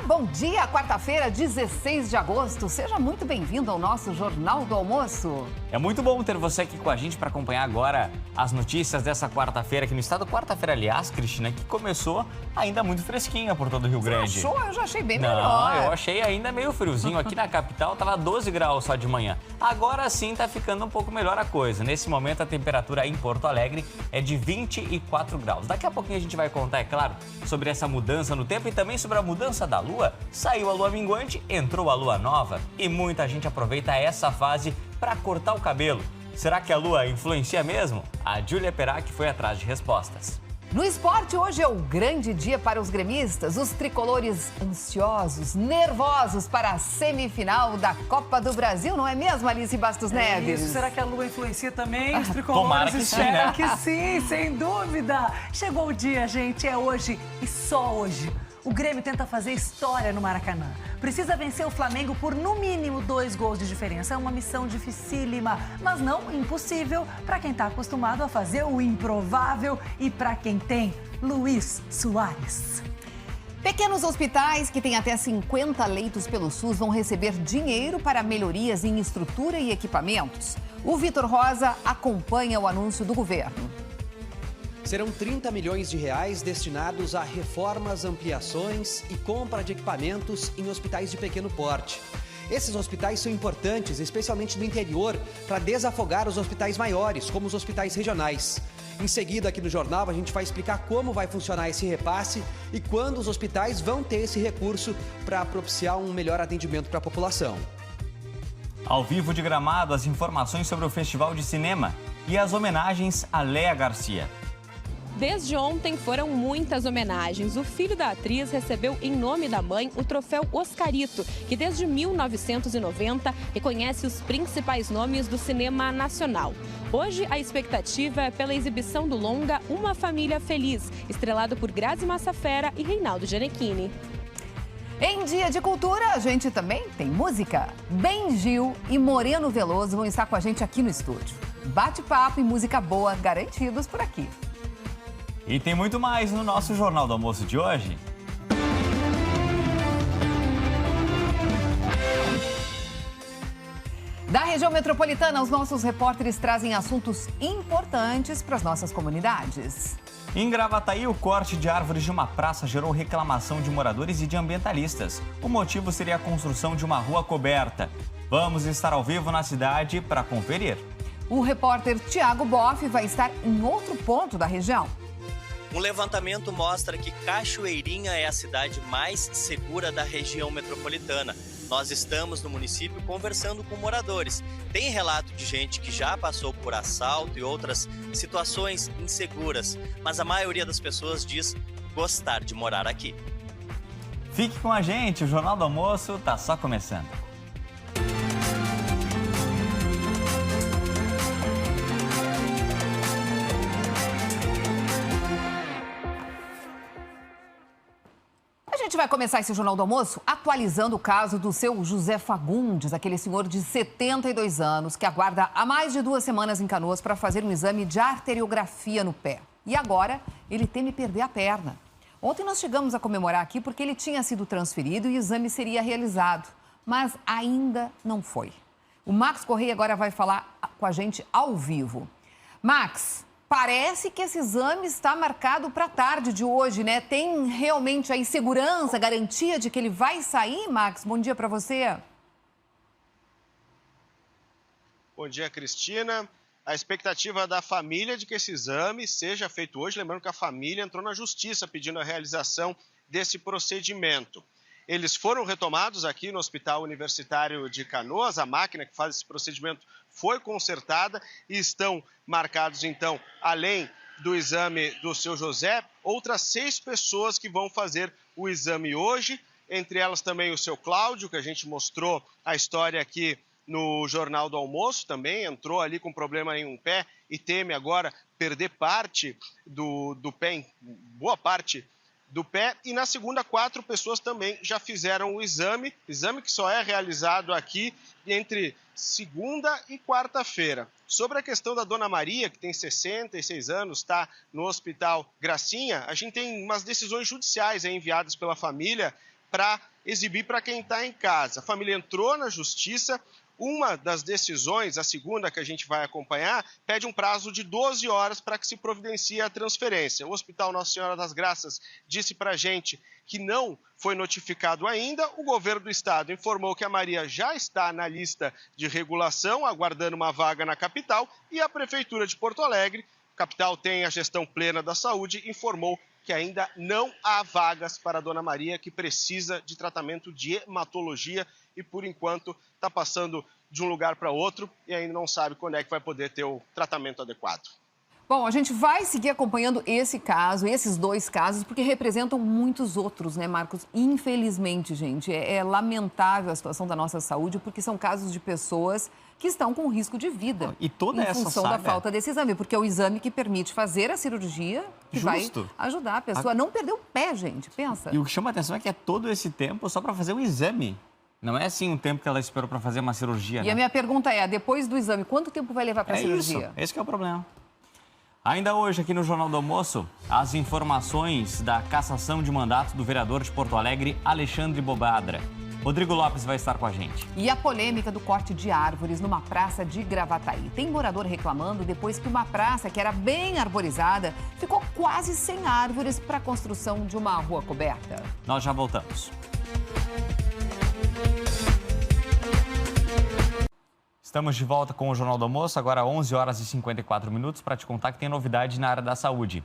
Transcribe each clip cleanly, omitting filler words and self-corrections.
bom dia, quarta-feira, 16 de agosto. Seja muito bem-vindo ao nosso Jornal do Almoço. É muito bom ter você aqui com a gente para acompanhar agora as notícias dessa quarta-feira aqui no estado. Quarta-feira, aliás, Cristina, que começou ainda muito fresquinha por todo o Rio Grande. Você achou? Eu já achei bem melhor. Não, eu achei ainda meio friozinho. Aqui na capital tava 12 graus só de manhã. Agora sim tá ficando um pouco melhor a coisa. Nesse momento a temperatura em Porto Alegre é de 24 graus. Daqui a pouquinho a gente vai contar, é claro, sobre essa mudança no tempo e também sobre a mudança da lua. Saiu a lua minguante, entrou a lua nova e muita gente aproveita essa fase para cortar o cabelo. Será que a lua influencia mesmo? A Júlia Perac foi atrás de respostas. No esporte, hoje é o grande dia para os gremistas. Os tricolores ansiosos, nervosos para a semifinal da Copa do Brasil, não é mesmo, Alice Bastos Neves? Isso. Será que a lua influencia também? Os tricolores que esperam sim, né? que sim, sem dúvida. Chegou o dia, gente, é hoje e só hoje. O Grêmio tenta fazer história no Maracanã. Precisa vencer o Flamengo por, no mínimo, 2 gols de diferença. É uma missão dificílima, mas não impossível para quem está acostumado a fazer o improvável e para quem tem Luiz Soares. Pequenos hospitais que têm até 50 leitos pelo SUS vão receber dinheiro para melhorias em estrutura e equipamentos. O Vitor Rosa acompanha o anúncio do governo. Serão 30 milhões de reais destinados a reformas, ampliações e compra de equipamentos em hospitais de pequeno porte. Esses hospitais são importantes, especialmente no interior, para desafogar os hospitais maiores, como os hospitais regionais. Em seguida, aqui no jornal, a gente vai explicar como vai funcionar esse repasse e quando os hospitais vão ter esse recurso para propiciar um melhor atendimento para a população. Ao vivo de Gramado, as informações sobre o Festival de Cinema e as homenagens a Léa Garcia. Desde ontem foram muitas homenagens. O filho da atriz recebeu, em nome da mãe, o troféu Oscarito, que desde 1990 reconhece os principais nomes do cinema nacional. Hoje, a expectativa é pela exibição do longa Uma Família Feliz, estrelado por Grazi Massafera e Reinaldo Gianecchini. Em Dia de Cultura, a gente também tem música. Ben Gil e Moreno Veloso vão estar com a gente aqui no estúdio. Bate-papo e música boa garantidos por aqui. E tem muito mais no nosso Jornal do Almoço de hoje. Da região metropolitana, os nossos repórteres trazem assuntos importantes para as nossas comunidades. Em Gravataí, o corte de árvores de uma praça gerou reclamação de moradores e de ambientalistas. O motivo seria a construção de uma rua coberta. Vamos estar ao vivo na cidade para conferir. O repórter Tiago Boff vai estar em outro ponto da região. Um levantamento mostra que Cachoeirinha é a cidade mais segura da região metropolitana. Nós estamos no município conversando com moradores. Tem relato de gente que já passou por assalto e outras situações inseguras, mas a maioria das pessoas diz gostar de morar aqui. Fique com a gente, o Jornal do Almoço está só começando. A gente vai começar esse Jornal do Almoço atualizando o caso do seu José Fagundes, aquele senhor de 72 anos que aguarda há mais de 2 semanas em Canoas para fazer um exame de arteriografia no pé. E agora ele teme perder a perna. Ontem nós chegamos a comemorar aqui porque ele tinha sido transferido e o exame seria realizado, mas ainda não foi. O Max Correia agora vai falar com a gente ao vivo. Max, parece que esse exame está marcado para a tarde de hoje, né? Tem realmente aí segurança, garantia de que ele vai sair, Max? Bom dia para você. Bom dia, Cristina. A expectativa da família é de que esse exame seja feito hoje, lembrando que a família entrou na justiça pedindo a realização desse procedimento. Eles foram retomados aqui no Hospital Universitário de Canoas, a máquina que faz esse procedimento foi consertada e estão marcados, então, além do exame do seu José, outras 6 pessoas que vão fazer o exame hoje, entre elas também o seu Cláudio, que a gente mostrou a história aqui no Jornal do Almoço, também entrou ali com problema em um pé e teme agora perder parte do pé, boa parte do pé. E na segunda, 4 pessoas também já fizeram o exame que só é realizado aqui entre segunda e quarta-feira. Sobre a questão da Dona Maria, que tem 66 anos, está no Hospital Gracinha, a gente tem umas decisões judiciais enviadas pela família para exibir para quem está em casa. A família entrou na justiça. Uma das decisões, a segunda que a gente vai acompanhar, pede um prazo de 12 horas para que se providencie a transferência. O Hospital Nossa Senhora das Graças disse para a gente que não foi notificado ainda. O governo do estado informou que a Maria já está na lista de regulação, aguardando uma vaga na capital, e a Prefeitura de Porto Alegre, capital tem a gestão plena da saúde, informou que ainda não há vagas para a dona Maria, que precisa de tratamento de hematologia e, por enquanto, está passando de um lugar para outro e ainda não sabe quando é que vai poder ter o tratamento adequado. Bom, a gente vai seguir acompanhando esse caso, esses dois casos, porque representam muitos outros, né, Marcos? Infelizmente, gente, é lamentável a situação da nossa saúde, porque são casos de pessoas que estão com risco de vida. E toda essa em função da saga... falta desse exame, porque é o exame que permite fazer a cirurgia que vai ajudar a pessoa a não perder o pé, gente, pensa. E o que chama a atenção é que é todo esse tempo só para fazer o exame. Não é assim um tempo que ela esperou para fazer uma cirurgia, né? E a minha pergunta é, depois do exame, quanto tempo vai levar para a cirurgia? Isso, esse que é o problema. Ainda hoje, aqui no Jornal do Almoço, as informações da cassação de mandato do vereador de Porto Alegre, Alexandre Bobadra. Rodrigo Lopes vai estar com a gente. E a polêmica do corte de árvores numa praça de Gravataí. Tem morador reclamando depois que uma praça que era bem arborizada ficou quase sem árvores para a construção de uma rua coberta. Nós já voltamos. Estamos de volta com o Jornal do Almoço, agora 11 horas e 54 minutos, para te contar que tem novidade na área da saúde.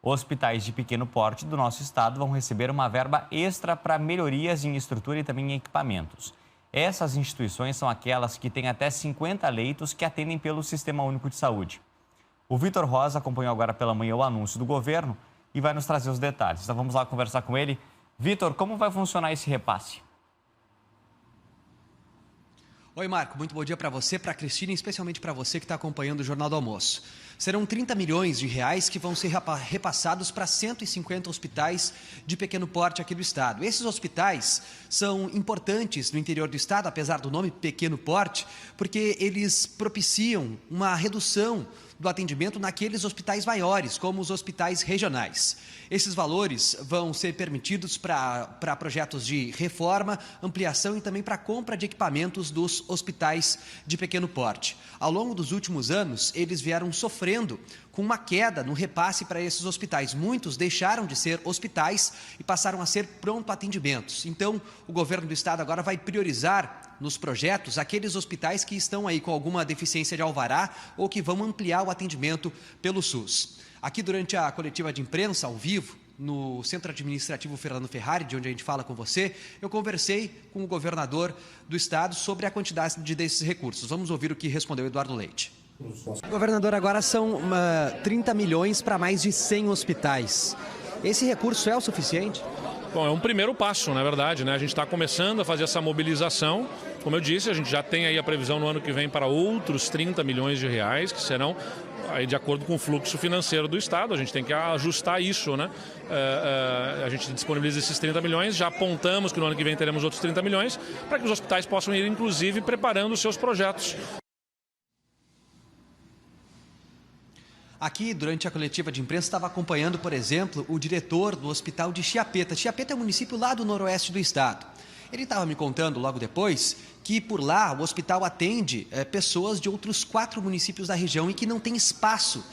Hospitais de pequeno porte do nosso estado vão receber uma verba extra para melhorias em estrutura e também em equipamentos. Essas instituições são aquelas que têm até 50 leitos que atendem pelo Sistema Único de Saúde. O Vitor Rosa acompanhou agora pela manhã o anúncio do governo e vai nos trazer os detalhes. Então vamos lá conversar com ele. Vitor, como vai funcionar esse repasse? Oi, Marco. Muito bom dia para você, para a Cristina e especialmente para você que está acompanhando o Jornal do Almoço. Serão 30 milhões de reais que vão ser repassados para 150 hospitais de pequeno porte aqui do estado. Esses hospitais são importantes no interior do estado, apesar do nome pequeno porte, porque eles propiciam uma redução do atendimento naqueles hospitais maiores, como os hospitais regionais. Esses valores vão ser permitidos para projetos de reforma, ampliação e também para compra de equipamentos dos hospitais de pequeno porte. Ao longo dos últimos anos, eles vieram sofrendo com uma queda no repasse para esses hospitais. Muitos deixaram de ser hospitais e passaram a ser pronto atendimentos. Então, o governo do estado agora vai priorizar nos projetos aqueles hospitais que estão aí com alguma deficiência de alvará ou que vão ampliar o atendimento pelo SUS. Aqui durante a coletiva de imprensa, ao vivo, no Centro Administrativo Fernando Ferrari, de onde a gente fala com você, eu conversei com o governador do estado sobre a quantidade desses recursos. Vamos ouvir o que respondeu Eduardo Leite. Governador, agora são 30 milhões para mais de 100 hospitais. Esse recurso é o suficiente? Bom, é um primeiro passo, na verdade, né? A gente está começando a fazer essa mobilização. Como eu disse, a gente já tem aí a previsão no ano que vem para outros 30 milhões de reais, que serão aí de acordo com o fluxo financeiro do estado. A gente tem que ajustar isso, né? A gente disponibiliza esses 30 milhões, já apontamos que no ano que vem teremos outros 30 milhões, para que os hospitais possam ir, inclusive, preparando os seus projetos. Aqui, durante a coletiva de imprensa, estava acompanhando, por exemplo, o diretor do hospital de Chiapeta. Chiapeta é um município lá do noroeste do estado. Ele estava me contando logo depois que por lá o hospital atende pessoas de outros 4 municípios da região e que não tem espaço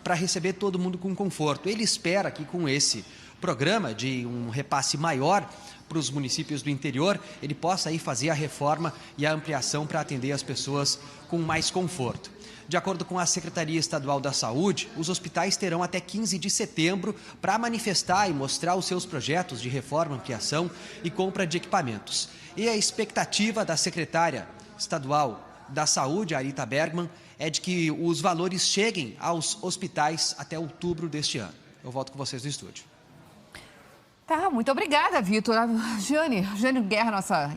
para receber todo mundo com conforto. Ele espera que com esse programa de um repasse maior para os municípios do interior, ele possa aí fazer a reforma e a ampliação para atender as pessoas com mais conforto. De acordo com a Secretaria Estadual da Saúde, os hospitais terão até 15 de setembro para manifestar e mostrar os seus projetos de reforma, ampliação e compra de equipamentos. E a expectativa da secretária estadual da Saúde, Arita Bergman, é de que os valores cheguem aos hospitais até outubro deste ano. Eu volto com vocês no estúdio. Tá, muito obrigada, Vitor. Jane Guerra, nossa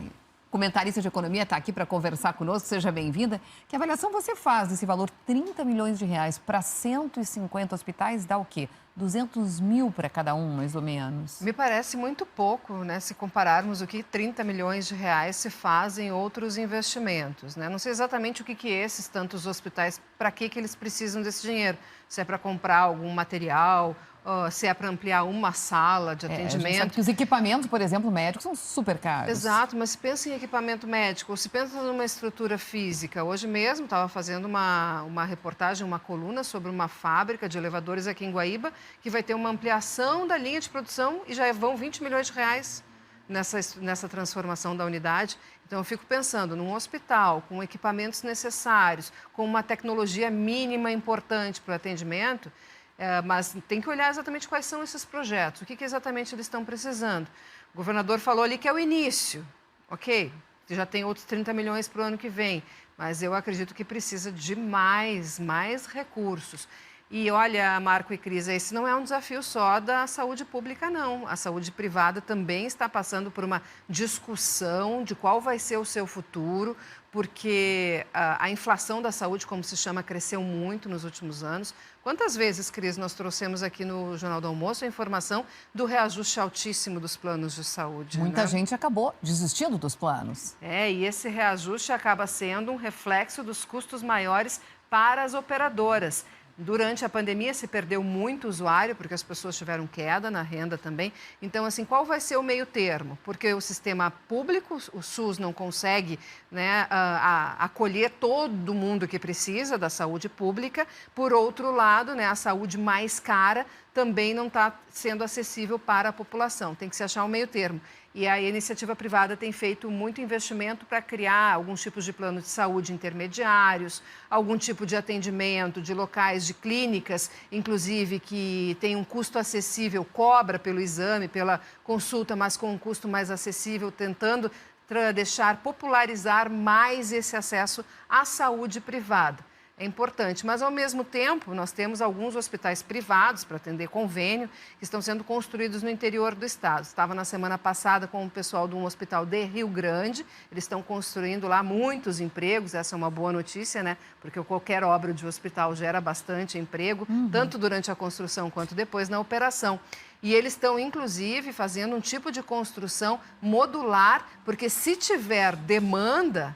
comentarista de economia, está aqui para conversar conosco, seja bem-vinda. Que avaliação você faz desse valor, 30 milhões de reais para 150 hospitais, dá o quê? 200 mil para cada um, mais ou menos? Me parece muito pouco, né, se compararmos o que 30 milhões de reais se faz em outros investimentos, né? Não sei exatamente o que esses tantos hospitais, para que eles precisam desse dinheiro. Se é para comprar algum material se é para ampliar uma sala de atendimento. A gente sabe que os equipamentos, por exemplo, médicos, são super caros. Exato, mas se pensa em equipamento médico, ou se pensa numa estrutura física. Hoje mesmo estava fazendo uma reportagem, uma coluna sobre uma fábrica de elevadores aqui em Guaíba, que vai ter uma ampliação da linha de produção e já vão 20 milhões de reais nessa transformação da unidade. Então, eu fico pensando num hospital com equipamentos necessários, com uma tecnologia mínima importante para o atendimento, mas tem que olhar exatamente quais são esses projetos, o que exatamente eles estão precisando. O governador falou ali que é o início, ok? Já tem outros 30 milhões para o ano que vem, mas eu acredito que precisa de mais recursos. E olha, Marco e Cris, esse não é um desafio só da saúde pública, não. A saúde privada também está passando por uma discussão de qual vai ser o seu futuro, porque a inflação da saúde, como se chama, cresceu muito nos últimos anos. Quantas vezes, Cris, nós trouxemos aqui no Jornal do Almoço a informação do reajuste altíssimo dos planos de saúde? Muita gente acabou desistindo dos planos. E esse reajuste acaba sendo um reflexo dos custos maiores para as operadoras. Durante a pandemia se perdeu muito usuário, porque as pessoas tiveram queda na renda também. Então, assim, qual vai ser o meio termo? Porque o sistema público, o SUS, não consegue, né, acolher todo mundo que precisa da saúde pública. Por outro lado, né, a saúde mais cara também não está sendo acessível para a população. Tem que se achar um meio termo. E a iniciativa privada tem feito muito investimento para criar alguns tipos de planos de saúde intermediários, algum tipo de atendimento de locais, de clínicas, inclusive que tem um custo acessível, cobra pelo exame, pela consulta, mas com um custo mais acessível, tentando popularizar mais esse acesso à saúde privada. É importante, mas ao mesmo tempo nós temos alguns hospitais privados para atender convênio que estão sendo construídos no interior do estado. Estava na semana passada com o pessoal de um hospital de Rio Grande, eles estão construindo lá muitos empregos, essa é uma boa notícia, né? Porque qualquer obra de hospital gera bastante emprego, tanto durante a construção quanto depois na operação. E eles estão, inclusive, fazendo um tipo de construção modular, porque se tiver demanda,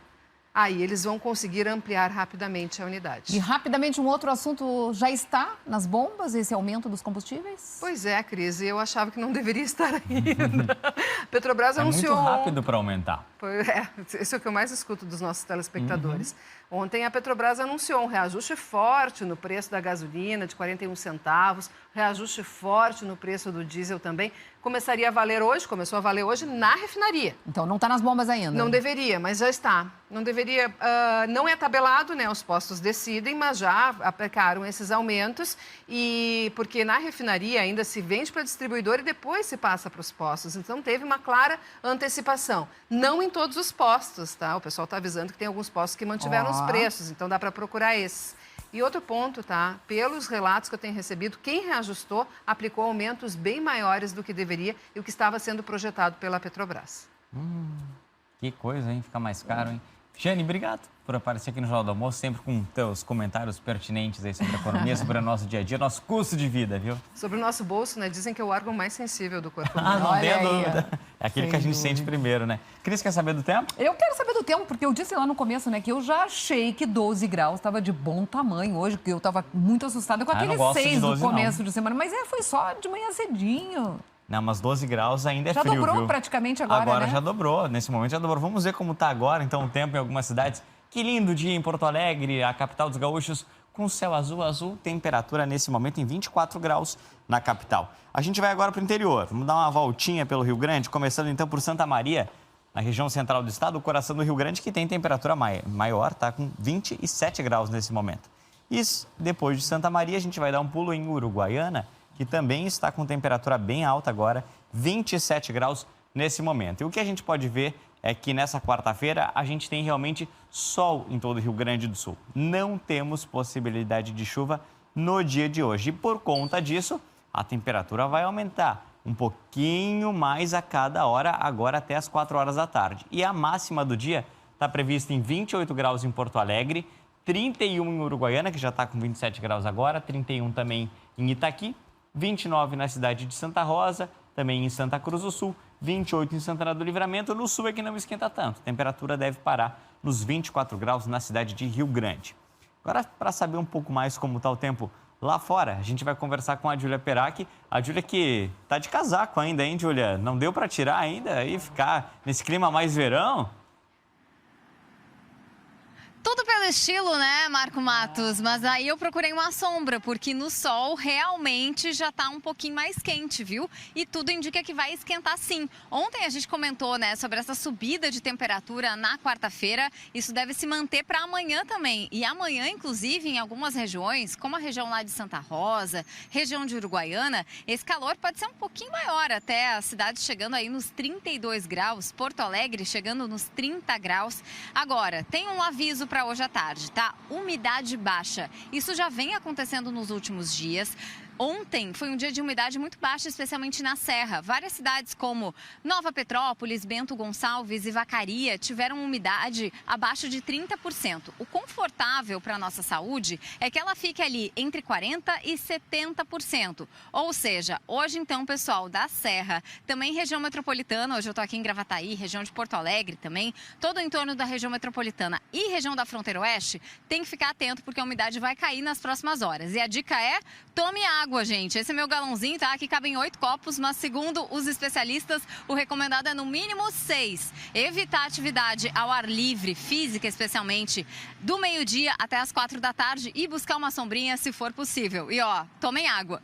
aí eles vão conseguir ampliar rapidamente a unidade. E rapidamente, um outro assunto já está nas bombas, esse aumento dos combustíveis? Pois é, Cris, eu achava que não deveria estar ainda. Petrobras anunciou... É muito rápido para aumentar. Isso é o que eu mais escuto dos nossos telespectadores. Ontem a Petrobras anunciou um reajuste forte no preço da gasolina, de 41 centavos, reajuste forte no preço do diesel também. Começaria a valer hoje, começou a valer hoje na refinaria. Então não está nas bombas ainda? Não deveria, mas já está. Não deveria, não é tabelado, né? Os postos decidem, mas já aplicaram esses aumentos, e porque na refinaria ainda se vende para distribuidor e depois se passa para os postos. Então teve uma clara antecipação. Não em todos os postos, tá? O pessoal está avisando que tem alguns postos que mantiveram os preços, então dá para procurar esses. E outro ponto, tá? Pelos relatos que eu tenho recebido, quem reajustou aplicou aumentos bem maiores do que deveria e o que estava sendo projetado pela Petrobras. Que coisa, hein? Fica mais caro, hein? Jane, obrigado por aparecer aqui no Jornal do Almoço, sempre com teus comentários pertinentes aí sobre a economia, sobre o nosso dia a dia, nosso custo de vida, viu? Sobre o nosso bolso, né? Dizem que é o órgão mais sensível do corpo humano. Não tem dúvida. É aquele que a gente sente primeiro, né? Cris, quer saber do tempo? Eu quero saber do tempo, porque eu disse lá no começo, né, que eu já achei que 12 graus estava de bom tamanho hoje, que eu estava muito assustada com aquele 6 do começo de semana. Mas foi só de manhã cedinho. Não, mas 12 graus ainda é frio, viu? Já dobrou praticamente agora, Agora né? já dobrou, nesse momento já dobrou. Vamos ver como está agora, então, o tempo em algumas cidades. Que lindo dia em Porto Alegre, a capital dos gaúchos, com céu azul, temperatura nesse momento em 24 graus na capital. A gente vai agora para o interior, vamos dar uma voltinha pelo Rio Grande, começando então por Santa Maria, na região central do estado, o coração do Rio Grande, que tem temperatura maior, tá com 27 graus nesse momento. E depois de Santa Maria, a gente vai dar um pulo em Uruguaiana, que também está com temperatura bem alta agora, 27 graus nesse momento. E o que a gente pode ver é que nessa quarta-feira a gente tem realmente sol em todo o Rio Grande do Sul. Não temos possibilidade de chuva no dia de hoje. E por conta disso, a temperatura vai aumentar um pouquinho mais a cada hora, agora até as 4 horas da tarde. E a máxima do dia está prevista em 28 graus em Porto Alegre, 31 em Uruguaiana, que já está com 27 graus agora, 31 também em Itaqui, 29 na cidade de Santa Rosa, também em Santa Cruz do Sul, 28 em Santana do Livramento. No sul é que não esquenta tanto. A temperatura deve parar nos 24 graus na cidade de Rio Grande. Agora, para saber um pouco mais como está o tempo lá fora. A gente vai conversar com a Júlia Perac. A Júlia que tá de casaco ainda, hein, Júlia? Não deu para tirar ainda e ficar nesse clima mais verão? Tudo pelo estilo, né, Marco Matos? Mas aí eu procurei uma sombra, porque no sol realmente já tá um pouquinho mais quente, viu? E tudo indica que vai esquentar sim. Ontem a gente comentou, né, sobre essa subida de temperatura na quarta-feira. Isso deve se manter para amanhã também. E amanhã, inclusive, em algumas regiões, como a região lá de Santa Rosa, região de Uruguaiana, esse calor pode ser um pouquinho maior, até a cidade chegando aí nos 32 graus, Porto Alegre chegando nos 30 graus. Agora, tem um aviso para hoje à tarde, tá? Umidade baixa. Isso já vem acontecendo nos últimos dias. Ontem foi um dia de umidade muito baixa, especialmente na Serra. Várias cidades como Nova Petrópolis, Bento Gonçalves e Vacaria tiveram umidade abaixo de 30%. O confortável para a nossa saúde é que ela fique ali entre 40% e 70%. Ou seja, hoje então, pessoal da Serra, também região metropolitana, hoje eu estou aqui em Gravataí, região de Porto Alegre também, todo o entorno da região metropolitana e região da fronteira oeste, tem que ficar atento porque a umidade vai cair nas próximas horas. E a dica é, tome água, gente. Esse é meu galãozinho, tá? Aqui cabem 8 copos, mas segundo os especialistas, o recomendado é no mínimo 6. Evitar atividade ao ar livre, física especialmente, do meio-dia até as 4 da tarde e buscar uma sombrinha se for possível. E ó, tomem água.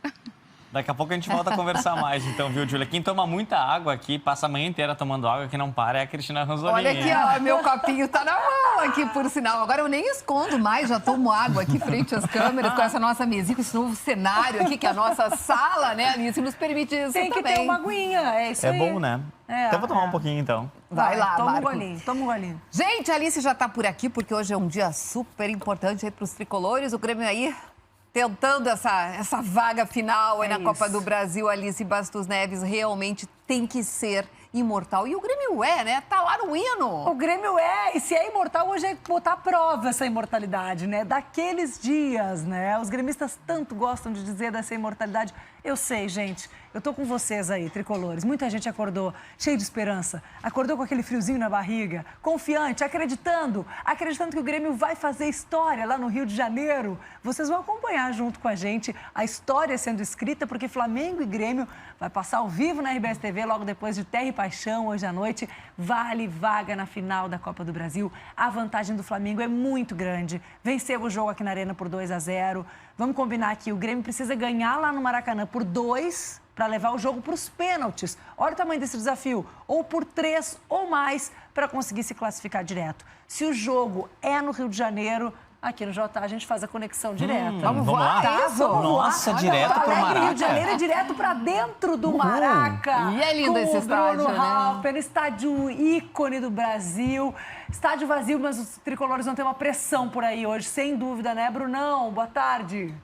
Daqui a pouco a gente volta a conversar mais, então, viu, Júlia? Quem toma muita água aqui, passa a manhã inteira tomando água, que não para, é a Cristina Ranzolini. Olha aqui, ó, meu copinho tá na mão aqui, por sinal. Agora eu nem escondo mais, já tomo água aqui frente às câmeras, com essa nossa mesinha, com esse novo cenário aqui, que é a nossa sala, né, Alice, nos permite isso Tem que também. ter uma aguinha, é isso aí. É bom, né? Então vou tomar um pouquinho, então. Vai lá, toma Marco. um golinho, toma um golinho. Gente, a Alice já tá por aqui, porque hoje é um dia super importante aí pros tricolores. O Grêmio aí tentando essa vaga final aí na Copa do Brasil. Alice Bastos Neves realmente tem que ser imortal. E o Grêmio é, né? Tá lá no hino. O Grêmio é, e se é imortal, hoje é botar à prova essa imortalidade, né? Daqueles dias, né? Os gremistas tanto gostam de dizer dessa imortalidade. Eu sei, gente, eu tô com vocês aí, tricolores. Muita gente acordou cheio de esperança, acordou com aquele friozinho na barriga, confiante, acreditando que o Grêmio vai fazer história lá no Rio de Janeiro. Vocês vão acompanhar junto com a gente a história sendo escrita, porque Flamengo e Grêmio vai passar ao vivo na RBS TV logo depois de Terra e Paixão, hoje à noite. Vale vaga na final da Copa do Brasil. A vantagem do Flamengo é muito grande. Venceu o jogo aqui na Arena por 2-0. Vamos combinar aqui, o Grêmio precisa ganhar lá no Maracanã por 2 para levar o jogo para os pênaltis. Olha o tamanho desse desafio. Ou por 3 ou mais para conseguir se classificar direto. Se o jogo é no Rio de Janeiro, aqui no Jota a gente faz a conexão direta. Vamos voar? Tá, vamos Nossa, voar. direto pro Maraca. Rio de Janeiro é direto para dentro do Maraca. E é lindo esse estádio, Bruno né? Halper, estádio ícone do Brasil. Estádio vazio, mas os tricolores vão ter uma pressão por aí hoje, sem dúvida, né, Brunão? Boa tarde.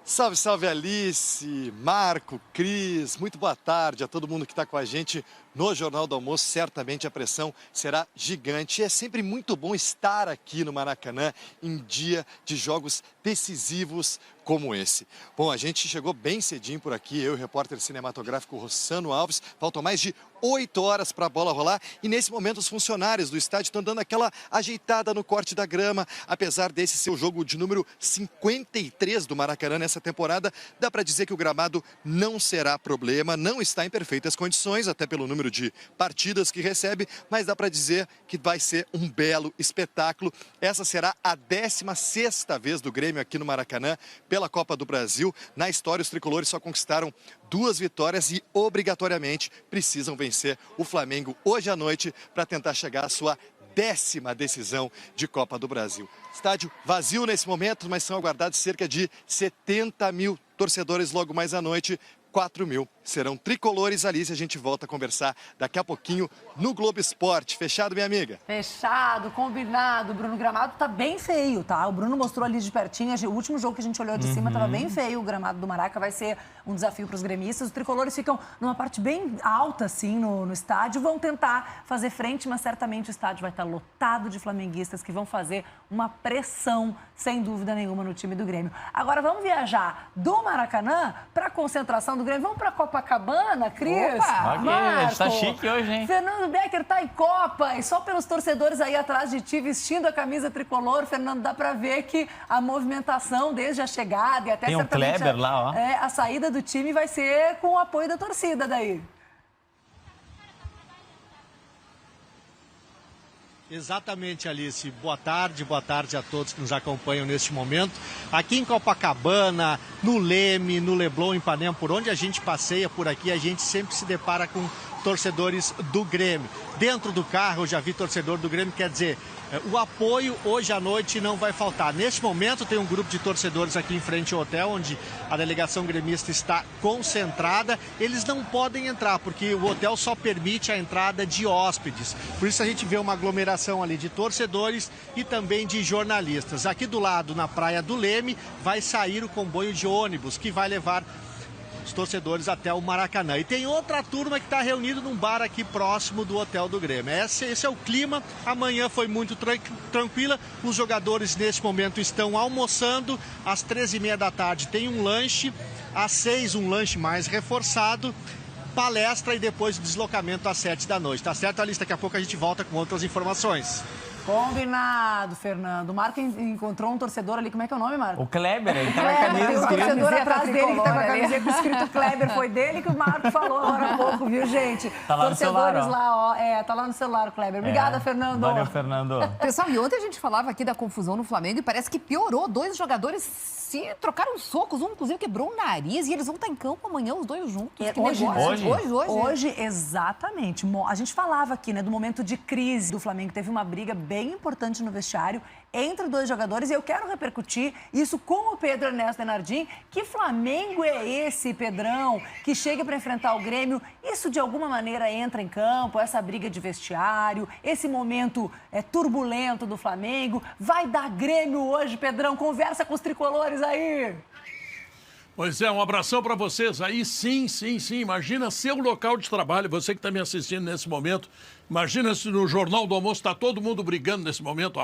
Salve, salve Alice, Marco, Cris, muito boa tarde a todo mundo que está com a gente no Jornal do Almoço. Certamente a pressão será gigante. É sempre muito bom estar aqui no Maracanã em dia de jogos decisivos como esse. Bom, a gente chegou bem cedinho por aqui, eu e o repórter cinematográfico Rossano Alves. Faltam mais de 8 horas para a bola rolar e nesse momento os funcionários do estádio estão dando aquela ajeitada no corte da grama. Apesar desse ser o jogo de número 53 do Maracanã nessa temporada, dá para dizer que o gramado não será problema, não está em perfeitas condições, até pelo número de partidas que recebe, mas dá para dizer que vai ser um belo espetáculo. Essa será a 16ª vez do Grêmio aqui no Maracanã pela Copa do Brasil. Na história, os tricolores só conquistaram 2 vitórias e obrigatoriamente precisam vencer o Flamengo hoje à noite para tentar chegar à sua 10ª decisão de Copa do Brasil. Estádio vazio nesse momento, mas são aguardados cerca de 70 mil torcedores logo mais à noite. 4 mil serão tricolores. Alice, a gente volta a conversar daqui a pouquinho no Globo Esporte. Fechado, minha amiga? Fechado, combinado. Bruno, o gramado tá bem feio, tá? O Bruno mostrou ali de pertinho, o último jogo que a gente olhou de cima tava bem feio. O gramado do Maraca vai ser um desafio para os gremistas. Os tricolores ficam numa parte bem alta, assim, no estádio. Vão tentar fazer frente, mas certamente o estádio vai estar lotado de flamenguistas que vão fazer uma pressão, sem dúvida nenhuma, no time do Grêmio. Agora vamos viajar do Maracanã para a concentração do Grêmio. Vamos para a Copa Copacabana, Cris? Opa! Marco, tá chique hoje, hein? Fernando Becker tá em Copa e só pelos torcedores aí atrás de ti vestindo a camisa tricolor, Fernando, dá pra ver que a movimentação desde a chegada e até tem um Kleber lá, ó. A saída do time vai ser com o apoio da torcida daí. Exatamente, Alice. Boa tarde a todos que nos acompanham neste momento. Aqui em Copacabana, no Leme, no Leblon, em Ipanema, por onde a gente passeia por aqui, a gente sempre se depara com torcedores do Grêmio. Dentro do carro, eu já vi torcedor do Grêmio, quer dizer, o apoio hoje à noite não vai faltar. Neste momento tem um grupo de torcedores aqui em frente ao hotel, onde a delegação gremista está concentrada. Eles não podem entrar, porque o hotel só permite a entrada de hóspedes. Por isso a gente vê uma aglomeração ali de torcedores e também de jornalistas. Aqui do lado, na Praia do Leme, vai sair o comboio de ônibus, que vai levar os torcedores até o Maracanã. E tem outra turma que está reunida num bar aqui próximo do Hotel do Grêmio. Esse é o clima. Amanhã foi muito tranquila. Os jogadores neste momento estão almoçando. Às 13h30 da tarde tem um lanche. Às 6h um lanche mais reforçado. Palestra e depois o deslocamento às 7 da noite. Tá certo, Alice? Daqui a pouco a gente volta com outras informações. Combinado, Fernando. O Marco encontrou um torcedor ali. Como é que é o nome, Marco? O Kleber, ele tá com a camisa tem um escrita. torcedor atrás dele que tá com a camiseta escrito Kleber. Foi dele que o Marco falou agora há pouco, viu, gente? Tá lá torcedores no celular, ó. lá, ó. Tá lá no celular o Kleber. Obrigada, Fernando. Valeu, Fernando. Pessoal, e ontem a gente falava aqui da confusão no Flamengo e parece que piorou. 2 jogadores se trocaram socos, um inclusive quebrou o nariz e eles vão estar em campo amanhã, os 2 juntos. Hoje, exatamente. A gente falava aqui, né, do momento de crise do Flamengo. Teve uma briga bem importante no vestiário entre 2 jogadores e eu quero repercutir isso com o Pedro Ernesto Denardim. Que Flamengo é esse, Pedrão, que chega para enfrentar o Grêmio? Isso de alguma maneira entra em campo, essa briga de vestiário, esse momento turbulento do Flamengo. Vai dar Grêmio hoje, Pedrão? Conversa com os tricolores aí. Pois é, um abração para vocês aí, sim. Imagina seu local de trabalho, você que está me assistindo nesse momento. Imagina se no Jornal do Almoço está todo mundo brigando nesse momento.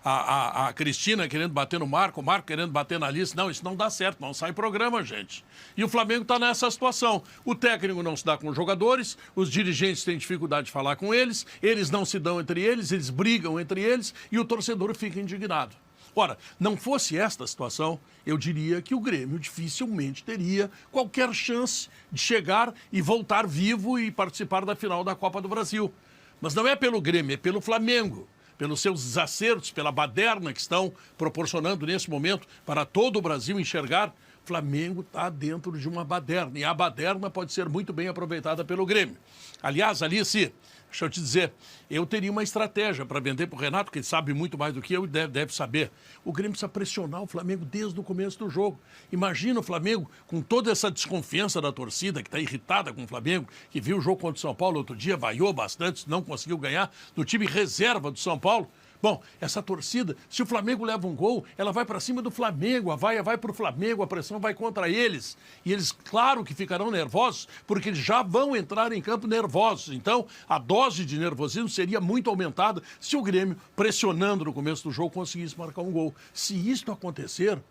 A Cristina querendo bater no Marco, o Marco querendo bater na Alice. Não, isso não dá certo, não sai programa, gente. E o Flamengo está nessa situação. O técnico não se dá com os jogadores, os dirigentes têm dificuldade de falar com eles não se dão entre eles brigam entre eles e o torcedor fica indignado. Ora, não fosse esta situação, eu diria que o Grêmio dificilmente teria qualquer chance de chegar e voltar vivo e participar da final da Copa do Brasil. Mas não é pelo Grêmio, é pelo Flamengo, pelos seus desacertos, pela baderna que estão proporcionando nesse momento para todo o Brasil enxergar. O Flamengo está dentro de uma baderna e a baderna pode ser muito bem aproveitada pelo Grêmio. Aliás, Alice, deixa eu te dizer, eu teria uma estratégia para vender para o Renato, que ele sabe muito mais do que eu e deve saber. O Grêmio precisa pressionar o Flamengo desde o começo do jogo. Imagina o Flamengo com toda essa desconfiança da torcida, que está irritada com o Flamengo, que viu o jogo contra o São Paulo outro dia, vaiou bastante, não conseguiu ganhar, do time reserva do São Paulo. Bom, essa torcida, se o Flamengo leva um gol, ela vai para cima do Flamengo, a vaia vai para o Flamengo, a pressão vai contra eles. E eles, claro que ficarão nervosos, porque eles já vão entrar em campo nervosos. Então, a dose de nervosismo seria muito aumentada se o Grêmio, pressionando no começo do jogo, conseguisse marcar um gol. Se isto acontecer,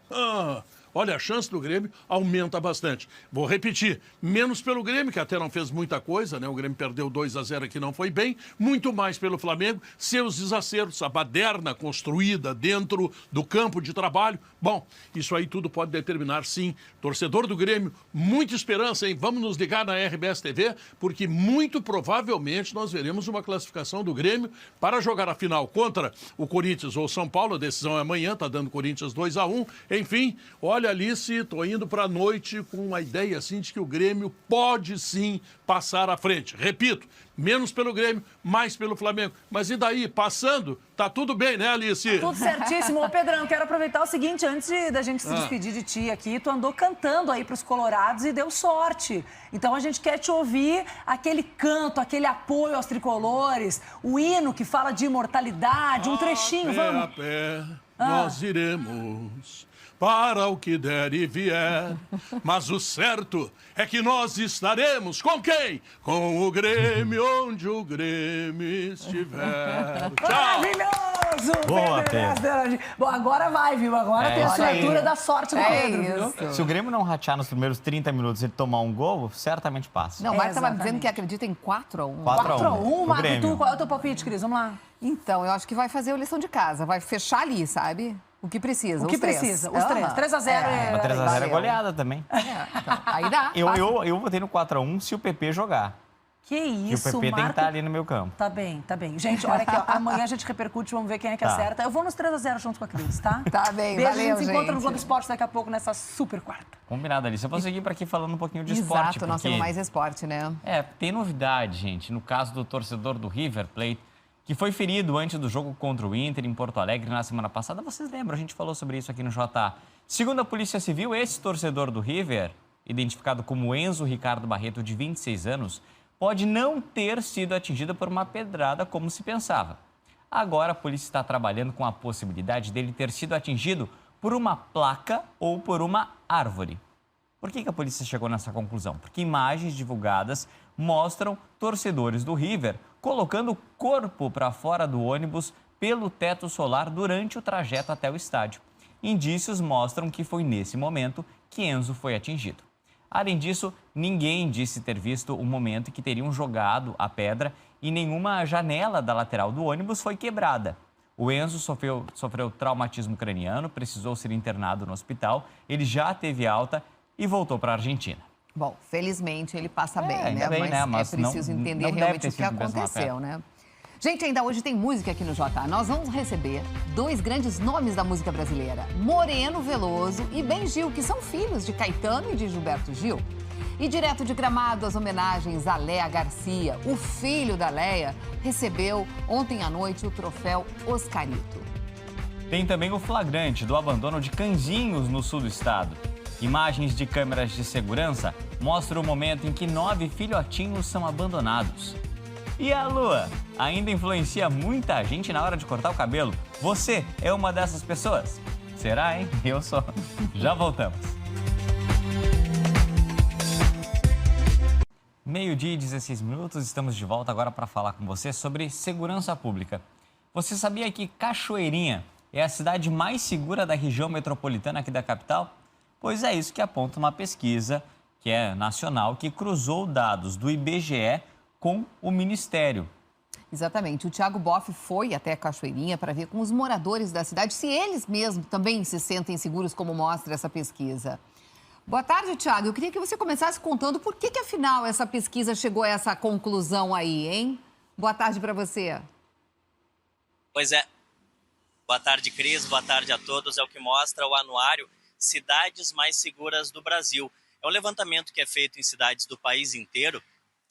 olha, a chance do Grêmio aumenta bastante. Vou repetir, menos pelo Grêmio, que até não fez muita coisa, né? O Grêmio perdeu 2-0 aqui, não foi bem. Muito mais pelo Flamengo, seus desacertos, a baderna construída dentro do campo de trabalho. Bom, isso aí tudo pode determinar, sim. Torcedor do Grêmio, muita esperança, hein? Vamos nos ligar na RBS TV, porque muito provavelmente nós veremos uma classificação do Grêmio para jogar a final contra o Corinthians ou São Paulo. A decisão é amanhã, tá dando Corinthians 2-1. Enfim, olha, Alice, estou indo para a noite com uma ideia assim de que o Grêmio pode sim passar à frente. Repito, menos pelo Grêmio, mais pelo Flamengo. Mas e daí, passando, tá tudo bem, né, Alice? Tudo certíssimo. Ô, Pedrão, quero aproveitar o seguinte, antes da gente se despedir de ti aqui, tu andou cantando aí pros colorados e deu sorte. Então a gente quer te ouvir aquele canto, aquele apoio aos tricolores, o hino que fala de imortalidade, um trechinho, vamos. A pé, nós iremos. para o que der e vier. Mas o certo é que nós estaremos com quem? Com o Grêmio, onde o Grêmio estiver. Tchau! Maravilhoso! Boa, Pedro. Bom, agora vai, viu? Agora tem a assinatura da sorte do Pedro, viu? Se o Grêmio não ratear nos primeiros 30 minutos e tomar um gol, certamente passa. Não, o Marco estava dizendo que acredita em 4-1. 4-1, Marco, qual é o teu palpite, Cris? Vamos lá. Então, eu acho que vai fazer a lição de casa, vai fechar ali, sabe? O que precisa, O que precisa, os três. 3-0 é... 3-0 é goleada também. Então, aí dá. Eu votei no 4-1 se o PP jogar. Que isso, E o PP tem que estar ali no meu campo. Tá bem, tá bem. Gente, olha aqui, ó, amanhã a gente repercute, vamos ver quem é que acerta. Eu vou nos 3-0 junto com a Cris, tá? Tá bem, beijo, valeu, a gente se encontra no gente. Globo Esporte daqui a pouco, nessa super quarta. Combinado, Alice. Eu vou seguir por aqui falando um pouquinho de Exato, esporte. nós temos mais esporte, né? Tem novidade, gente, no caso do torcedor do River Plate, que foi ferido antes do jogo contra o Inter em Porto Alegre na semana passada. Vocês lembram, a gente falou sobre isso aqui no JA. Segundo a Polícia Civil, esse torcedor do River, identificado como Enzo Ricardo Barreto, de 26 anos, pode não ter sido atingido por uma pedrada como se pensava. Agora a polícia está trabalhando com a possibilidade dele ter sido atingido por uma placa ou por uma árvore. Por que a polícia chegou nessa conclusão? Porque imagens divulgadas mostram torcedores do River colocando o corpo para fora do ônibus pelo teto solar durante o trajeto até o estádio. Indícios mostram que foi nesse momento que Enzo foi atingido. Além disso, ninguém disse ter visto o momento em que teriam jogado a pedra e nenhuma janela da lateral do ônibus foi quebrada. O Enzo sofreu traumatismo craniano, precisou ser internado no hospital, ele já teve alta e voltou para a Argentina. Bom, felizmente ele passa bem, ainda bem, né? Mas é preciso entender realmente o que aconteceu, né? Gente, ainda hoje tem música aqui no JA. Nós vamos receber 2 grandes nomes da música brasileira, Moreno Veloso e Ben Gil, que são filhos de Caetano e de Gilberto Gil. E direto de Gramado, as homenagens a Léa Garcia. O filho da Léa recebeu ontem à noite o troféu Oscarito. Tem também o flagrante do abandono de cãezinhos no sul do estado. Imagens de câmeras de segurança mostram o momento em que 9 filhotinhos são abandonados. E a lua ainda influencia muita gente na hora de cortar o cabelo. Você é uma dessas pessoas? Será, hein? Eu sou. Já voltamos. 12h e 16 minutos, estamos de volta agora para falar com você sobre segurança pública. Você sabia que Cachoeirinha é a cidade mais segura da região metropolitana aqui da capital? Pois é isso que aponta uma pesquisa que é nacional, que cruzou dados do IBGE com o Ministério. Exatamente. O Thiago Boff foi até Cachoeirinha para ver com os moradores da cidade se eles mesmos também se sentem seguros, como mostra essa pesquisa. Boa tarde, Thiago. Eu queria que você começasse contando por que afinal, essa pesquisa chegou a essa conclusão aí, hein? Boa tarde para você. Pois é. Boa tarde, Cris. Boa tarde a todos. É o que mostra o anuário Cidades Mais Seguras do Brasil. É um levantamento que é feito em cidades do país inteiro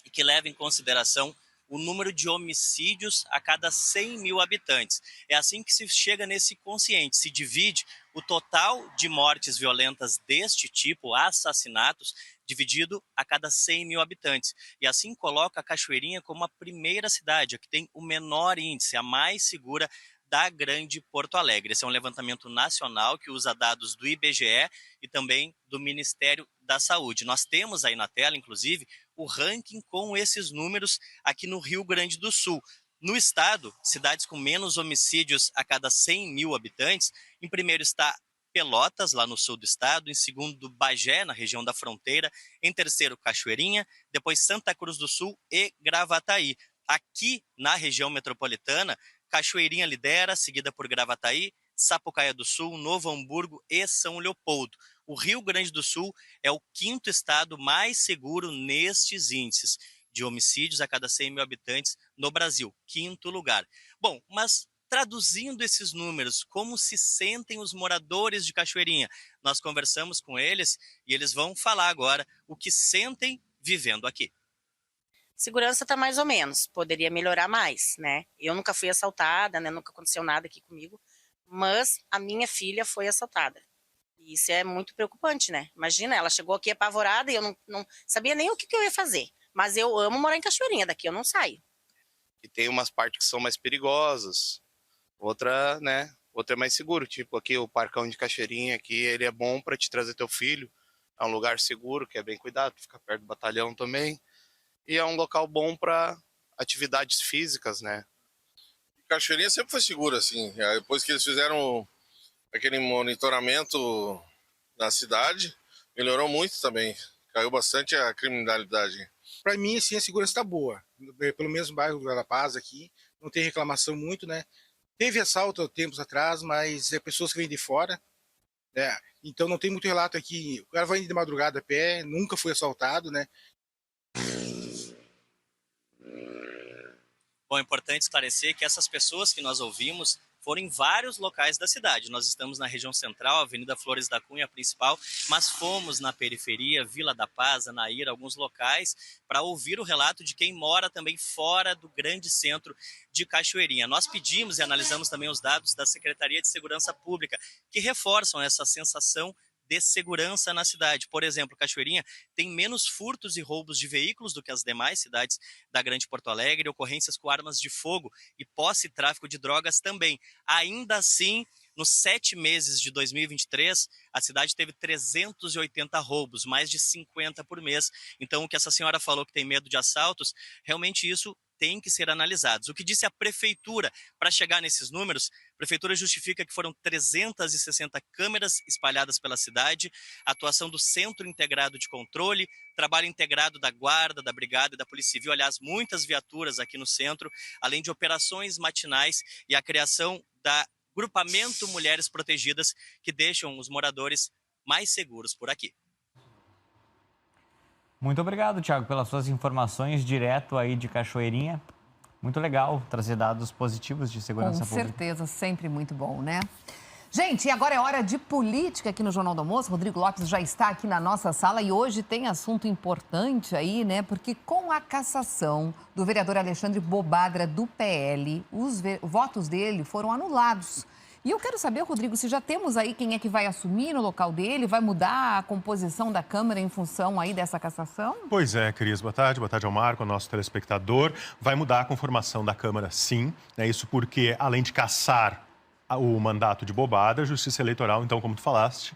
e que leva em consideração o número de homicídios a cada 100 mil habitantes. É assim que se chega nesse quociente, se divide o total de mortes violentas deste tipo, assassinatos, dividido a cada 100 mil habitantes. E assim coloca a Cachoeirinha como a primeira cidade, a que tem o menor índice, a mais segura da Grande Porto Alegre. Esse é um levantamento nacional que usa dados do IBGE e também do Ministério da Saúde. Nós temos aí na tela, inclusive, o ranking com esses números aqui no Rio Grande do Sul. No estado, cidades com menos homicídios a cada 100 mil habitantes, em primeiro está Pelotas, lá no sul do estado, em segundo Bagé, na região da fronteira, em terceiro Cachoeirinha, depois Santa Cruz do Sul e Gravataí. Aqui na região metropolitana, Cachoeirinha lidera, seguida por Gravataí, Sapucaia do Sul, Novo Hamburgo e São Leopoldo. O Rio Grande do Sul é o 5º estado mais seguro nestes índices de homicídios a cada 100 mil habitantes no Brasil, 5º lugar. Bom, mas traduzindo esses números, como se sentem os moradores de Cachoeirinha? Nós conversamos com eles e eles vão falar agora o que sentem vivendo aqui. Segurança está mais ou menos, poderia melhorar mais, né? Eu nunca fui assaltada, né? Nunca aconteceu nada aqui comigo, mas a minha filha foi assaltada. E isso é muito preocupante, né? Imagina, ela chegou aqui apavorada e eu não sabia nem o que eu ia fazer. Mas eu amo morar em Cachoeirinha, daqui eu não saio. E tem umas partes que são mais perigosas, outra, né? outro é mais seguro. Tipo, aqui o Parcão de Cachoeirinha, aqui ele é bom para te trazer teu filho. É um lugar seguro, que é bem cuidado, fica perto do batalhão também. E é um local bom para atividades físicas, né? Cachoeirinha sempre foi seguro, assim. Depois que eles fizeram aquele monitoramento na cidade, melhorou muito também. Caiu bastante a criminalidade. Para mim, assim, a segurança está boa. Pelo mesmo bairro do La Paz aqui, não tem reclamação muito, né? Teve assalto há tempos atrás, mas é pessoas que vêm de fora, né? Então não tem muito relato aqui. O cara vai indo de madrugada a pé, nunca foi assaltado, né? Bom, é importante esclarecer que essas pessoas que nós ouvimos foram em vários locais da cidade. Nós estamos na região central, Avenida Flores da Cunha, principal, mas fomos na periferia, Vila da Paz, Anaíra, alguns locais, para ouvir o relato de quem mora também fora do grande centro de Cachoeirinha. Nós pedimos e analisamos também os dados da Secretaria de Segurança Pública, que reforçam essa sensação de segurança na cidade. Por exemplo, Cachoeirinha tem menos furtos e roubos de veículos do que as demais cidades da Grande Porto Alegre, ocorrências com armas de fogo e posse e tráfico de drogas também. Ainda assim, nos 7 meses de 2023, a cidade teve 380 roubos, mais de 50 por mês. Então, o que essa senhora falou que tem medo de assaltos, realmente isso tem que ser analisados. O que disse a prefeitura para chegar nesses números? A prefeitura justifica que foram 360 câmeras espalhadas pela cidade, atuação do Centro Integrado de Controle, trabalho integrado da Guarda, da Brigada e da Polícia Civil, aliás, muitas viaturas aqui no centro, além de operações matinais e a criação da Grupamento Mulheres Protegidas, que deixam os moradores mais seguros por aqui. Muito obrigado, Thiago, pelas suas informações direto aí de Cachoeirinha. Muito legal trazer dados positivos de segurança pública. Com certeza, sempre muito bom, né? Gente, e agora é hora de política aqui no Jornal do Almoço. Rodrigo Lopes já está aqui na nossa sala e hoje tem assunto importante aí, né? Porque com a cassação do vereador Alexandre Bobadra do PL, os votos dele foram anulados. E eu quero saber, Rodrigo, se já temos aí quem é que vai assumir no local dele, vai mudar a composição da Câmara em função aí dessa cassação? Pois é, Cris, boa tarde ao Marco, ao nosso telespectador. Vai mudar a conformação da Câmara, sim. Isso porque, além de cassar o mandato de Bobadra, a Justiça Eleitoral, então, como tu falaste,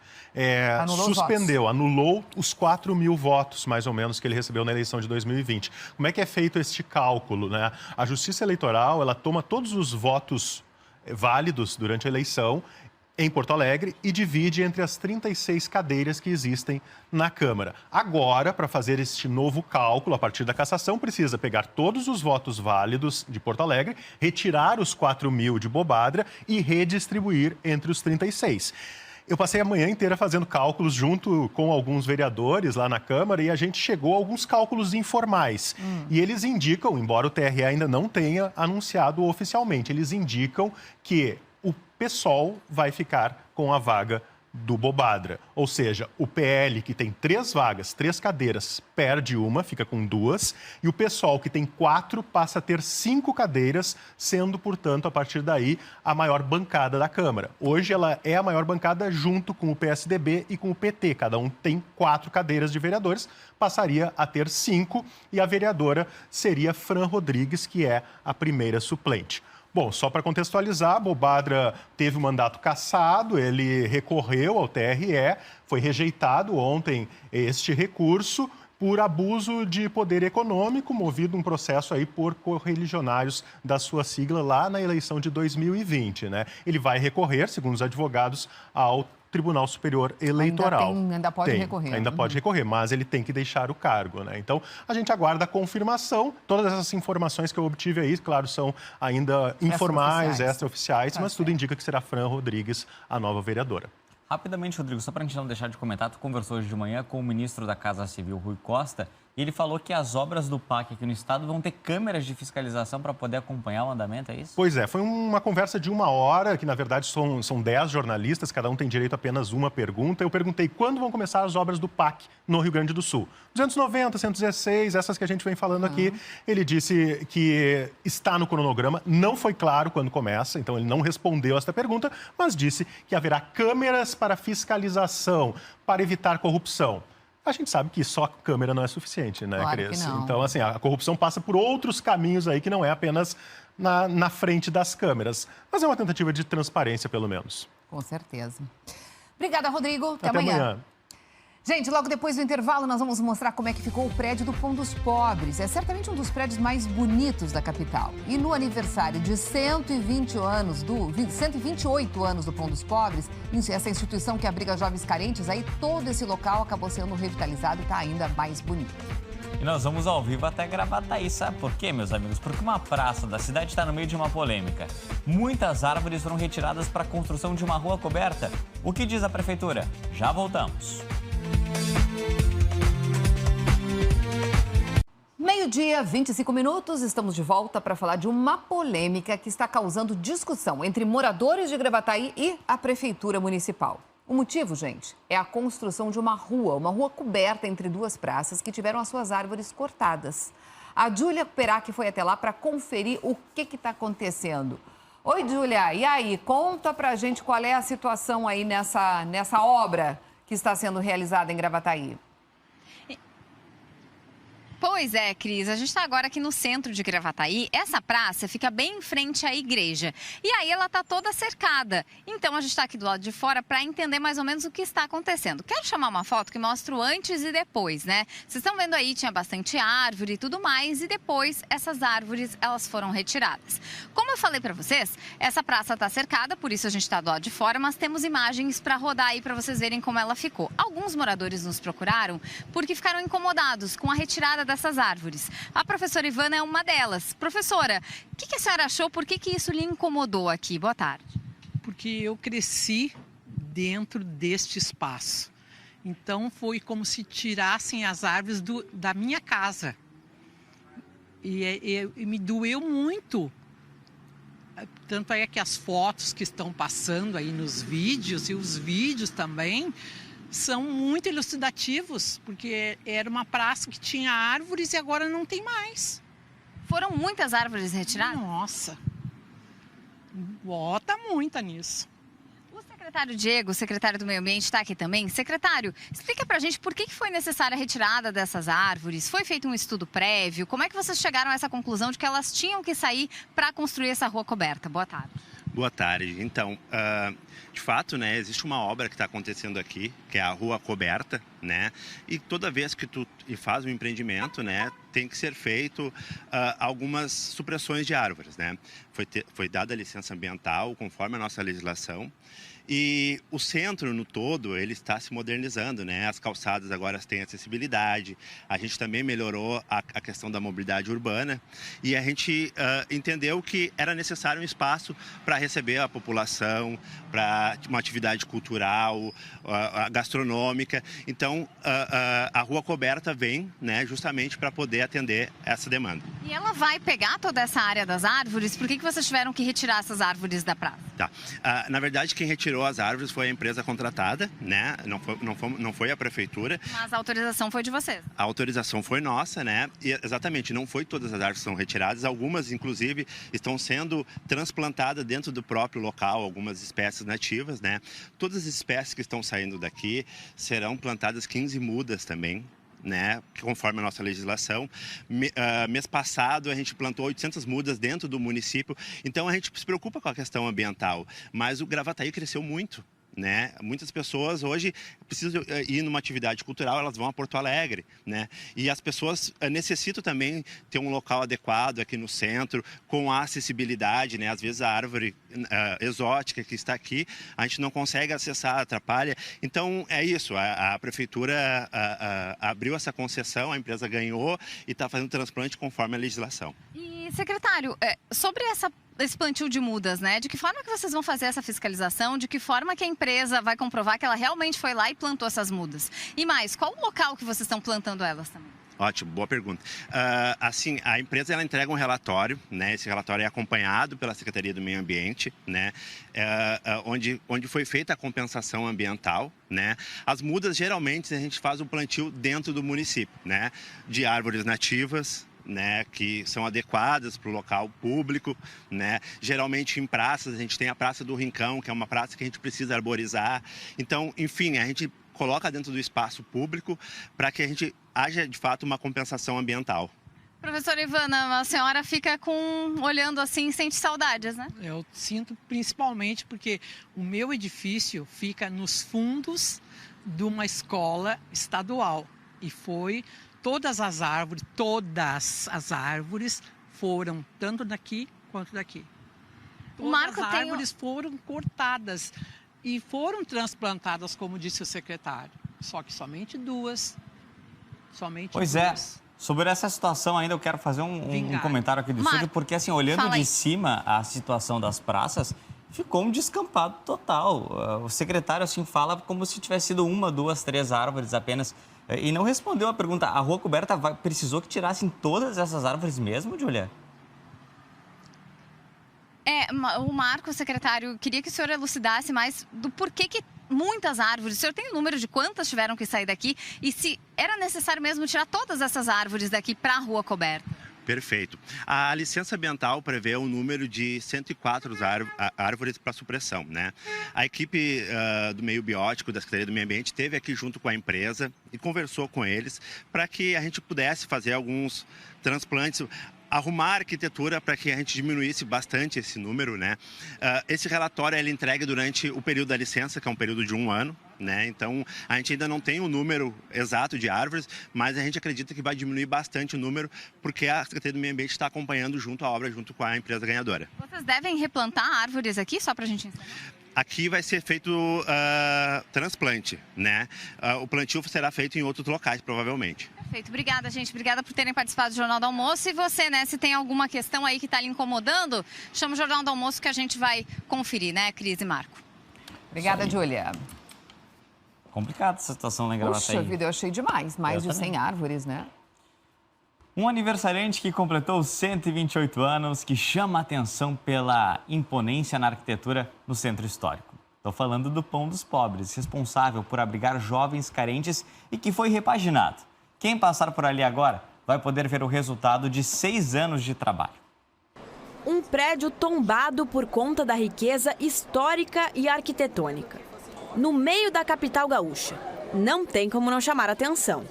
anulou os 4.000 votos, mais ou menos, que ele recebeu na eleição de 2020. Como é que é feito este cálculo, né? A Justiça Eleitoral, ela toma todos os votos válidos durante a eleição em Porto Alegre e divide entre as 36 cadeiras que existem na Câmara. Agora, para fazer este novo cálculo, a partir da cassação, precisa pegar todos os votos válidos de Porto Alegre, retirar os 4.000 de Bobadra e redistribuir entre os 36. Eu passei a manhã inteira fazendo cálculos junto com alguns vereadores lá na Câmara e a gente chegou a alguns cálculos informais. E eles indicam, embora o TRE ainda não tenha anunciado oficialmente, eles indicam que o PSOL vai ficar com a vaga do Bobadra. Ou seja, o PL, que tem 3 vagas, 3 cadeiras, perde uma, fica com 2. E o PSOL, que tem 4, passa a ter 5 cadeiras, sendo, portanto, a partir daí, a maior bancada da Câmara. Hoje ela é a maior bancada junto com o PSDB e com o PT. Cada um tem 4 cadeiras de vereadores, passaria a ter 5. E a vereadora seria Fran Rodrigues, que é a primeira suplente. Bom, só para contextualizar, Bobadra teve o mandato cassado, ele recorreu ao TRE, foi rejeitado ontem este recurso por abuso de poder econômico, movido um processo aí por correligionários da sua sigla lá na eleição de 2020, né? Ele vai recorrer, segundo os advogados, ao Tribunal Superior Eleitoral. Ainda pode recorrer. Ainda pode recorrer, mas ele tem que deixar o cargo, né? Então, a gente aguarda a confirmação. Todas essas informações que eu obtive aí, claro, são ainda informais, extraoficiais, mas tudo indica que será Fran Rodrigues a nova vereadora. Rapidamente, Rodrigo, só para a gente não deixar de comentar, tu conversou hoje de manhã com o ministro da Casa Civil, Rui Costa, e ele falou que as obras do PAC aqui no estado vão ter câmeras de fiscalização para poder acompanhar o andamento, é isso? Pois é, foi uma conversa de 1 hora, que na verdade são 10 jornalistas, cada um tem direito a apenas uma pergunta. Eu perguntei quando vão começar as obras do PAC no Rio Grande do Sul. 290, 116, essas que a gente vem falando aqui. Ele disse que está no cronograma, não foi claro quando começa, então ele não respondeu esta pergunta, mas disse que haverá câmeras para fiscalização, para evitar corrupção. A gente sabe que só câmera não é suficiente, né, Claro Cris? que não. Então, assim, a corrupção passa por outros caminhos aí que não é apenas na frente das câmeras. Mas é uma tentativa de transparência, pelo menos. Com certeza. Obrigada, Rodrigo. Até Até amanhã. amanhã. Gente, logo depois do intervalo, nós vamos mostrar como é que ficou o prédio do Pão dos Pobres. É certamente um dos prédios mais bonitos da capital. E no aniversário de 128 anos do Pão dos Pobres, essa instituição que abriga jovens carentes, aí todo esse local acabou sendo revitalizado e está ainda mais bonito. E nós vamos ao vivo até Gravataí. Sabe por quê, meus amigos? Porque uma praça da cidade está no meio de uma polêmica. Muitas árvores foram retiradas para a construção de uma rua coberta. O que diz a prefeitura? Já voltamos. Meio-dia, 25 minutos, estamos de volta para falar de uma polêmica que está causando discussão entre moradores de Gravataí e a Prefeitura Municipal. O motivo, gente, é a construção de uma rua coberta entre duas praças que tiveram as suas árvores cortadas. A Júlia Perac foi até lá para conferir o que está acontecendo. Oi, Júlia, e aí? Conta pra gente qual é a situação aí nessa obra que está sendo realizada em Gravataí. Pois é, Cris, a gente está agora aqui no centro de Gravataí. Essa praça fica bem em frente à igreja. E aí ela está toda cercada. Então a gente está aqui do lado de fora para entender mais ou menos o que está acontecendo. Quero chamar uma foto que mostra o antes e depois, né? Vocês estão vendo aí, tinha bastante árvore e tudo mais. E depois essas árvores, elas foram retiradas. Como eu falei para vocês, essa praça está cercada, por isso a gente está do lado de fora. Mas temos imagens para rodar aí para vocês verem como ela ficou. Alguns moradores nos procuraram porque ficaram incomodados com a retirada dessas árvores. A professora Ivana é uma delas. Professora, o que a senhora achou? Por que isso lhe incomodou aqui? Boa tarde. Porque eu cresci dentro deste espaço. Então foi como se tirassem as árvores da minha casa. E me doeu muito. Tanto é que as fotos que estão passando aí nos vídeos e os vídeos também são muito elucidativos, porque era uma praça que tinha árvores e agora não tem mais. Foram muitas árvores retiradas? Nossa, bota muita nisso. O secretário Diego, secretário do Meio Ambiente, está aqui também. Secretário, explica pra gente por que foi necessária a retirada dessas árvores. Foi feito um estudo prévio? Como é que vocês chegaram a essa conclusão de que elas tinham que sair para construir essa rua coberta? Boa tarde. Boa tarde. Então, de fato, né, existe uma obra que está acontecendo aqui, que é a Rua Coberta, né? E toda vez que tu faz um empreendimento, né, tem que ser feito algumas supressões de árvores, né? Foi dada a licença ambiental conforme a nossa legislação. E o centro, no todo, ele está se modernizando, né? As calçadas agora têm acessibilidade, a gente também melhorou a questão da mobilidade urbana e a gente entendeu que era necessário um espaço para receber a população, para uma atividade cultural, gastronômica. Então, a Rua Coberta vem, né, justamente para poder atender essa demanda. E ela vai pegar toda essa área das árvores? Por que vocês tiveram que retirar essas árvores da praça? Tá. Na verdade, quem retirou as árvores foi a empresa contratada, né? Não foi a prefeitura. Mas a autorização foi de vocês? A autorização foi nossa, né? E exatamente, não foi todas as árvores que são retiradas. Algumas, inclusive, estão sendo transplantadas dentro do próprio local, algumas espécies nativas, né? Todas as espécies que estão saindo daqui serão plantadas 15 mudas também, né, conforme a nossa legislação. Mês passado a gente plantou 800 mudas dentro do município, então a gente se preocupa com a questão ambiental, mas o Gravataí cresceu muito, né? Muitas pessoas hoje precisam ir numa atividade cultural, elas vão a Porto Alegre, né? E as pessoas necessitam também ter um local adequado aqui no centro, com a acessibilidade, né? Às vezes a árvore exótica que está aqui, a gente não consegue acessar, atrapalha. Então é isso, a prefeitura abriu essa concessão, a empresa ganhou e está fazendo transplante conforme a legislação. E, secretário, sobre esse plantio de mudas, né? De que forma que vocês vão fazer essa fiscalização? De que forma que a empresa vai comprovar que ela realmente foi lá e plantou essas mudas? E mais, qual o local que vocês estão plantando elas também? Ótimo, boa pergunta. Assim, a empresa ela entrega um relatório, né? Esse relatório é acompanhado pela Secretaria do Meio Ambiente, né? Onde foi feita a compensação ambiental, né? As mudas, geralmente, a gente faz o plantio dentro do município, né? De árvores nativas, né, que são adequadas para o local público, né? Geralmente em praças, a gente tem a Praça do Rincão, que é uma praça que a gente precisa arborizar. Então, enfim, a gente coloca dentro do espaço público para que a gente haja, de fato, uma compensação ambiental. Professora Ivana, a senhora fica olhando assim, sente saudades, né? Eu sinto principalmente porque o meu edifício fica nos fundos de uma escola estadual. E todas as árvores foram tanto daqui quanto daqui. Todas as árvores foram cortadas e foram transplantadas, como disse o secretário. Só que somente duas. Pois é. Sobre essa situação ainda eu quero fazer um comentário aqui do estúdio, porque assim, olhando de cima a situação das praças, ficou um descampado total. O secretário assim fala como se tivesse sido 1, 2, 3 árvores apenas. E não respondeu a pergunta, a rua coberta precisou que tirassem todas essas árvores mesmo, Júlia? O Marco, secretário, queria que o senhor elucidasse mais do porquê que muitas árvores. O senhor tem o número de quantas tiveram que sair daqui? E se era necessário mesmo tirar todas essas árvores daqui para a rua coberta? Perfeito. A licença ambiental prevê o número de 104 árvores para supressão, né? A equipe do meio biótico da Secretaria do Meio Ambiente esteve aqui junto com a empresa e conversou com eles para que a gente pudesse fazer alguns transplantes, arrumar a arquitetura para que a gente diminuísse bastante esse número, né? Esse relatório é entregue durante o período da licença, que é um período de 1 ano, né? Então, a gente ainda não tem o número exato de árvores, mas a gente acredita que vai diminuir bastante o número, porque a Secretaria do Meio Ambiente está acompanhando junto a obra, junto com a empresa ganhadora. Vocês devem replantar árvores aqui, só para a gente ensinar? Aqui vai ser feito transplante, né? O plantio será feito em outros locais, provavelmente. Perfeito. Obrigada, gente. Obrigada por terem participado do Jornal do Almoço. E você, né, se tem alguma questão aí que está lhe incomodando, chama o Jornal do Almoço que a gente vai conferir, né, Cris e Marco? Obrigada, Júlia. Complicada essa situação lá em Gravataí. Puxa vida, eu achei demais. Mais de 100 árvores, né? Um aniversariante que completou 128 anos, que chama a atenção pela imponência na arquitetura no centro histórico. Estou falando do Pão dos Pobres, responsável por abrigar jovens carentes e que foi repaginado. Quem passar por ali agora vai poder ver o resultado de 6 anos de trabalho. Um prédio tombado por conta da riqueza histórica e arquitetônica. No meio da capital gaúcha. Não tem como não chamar atenção.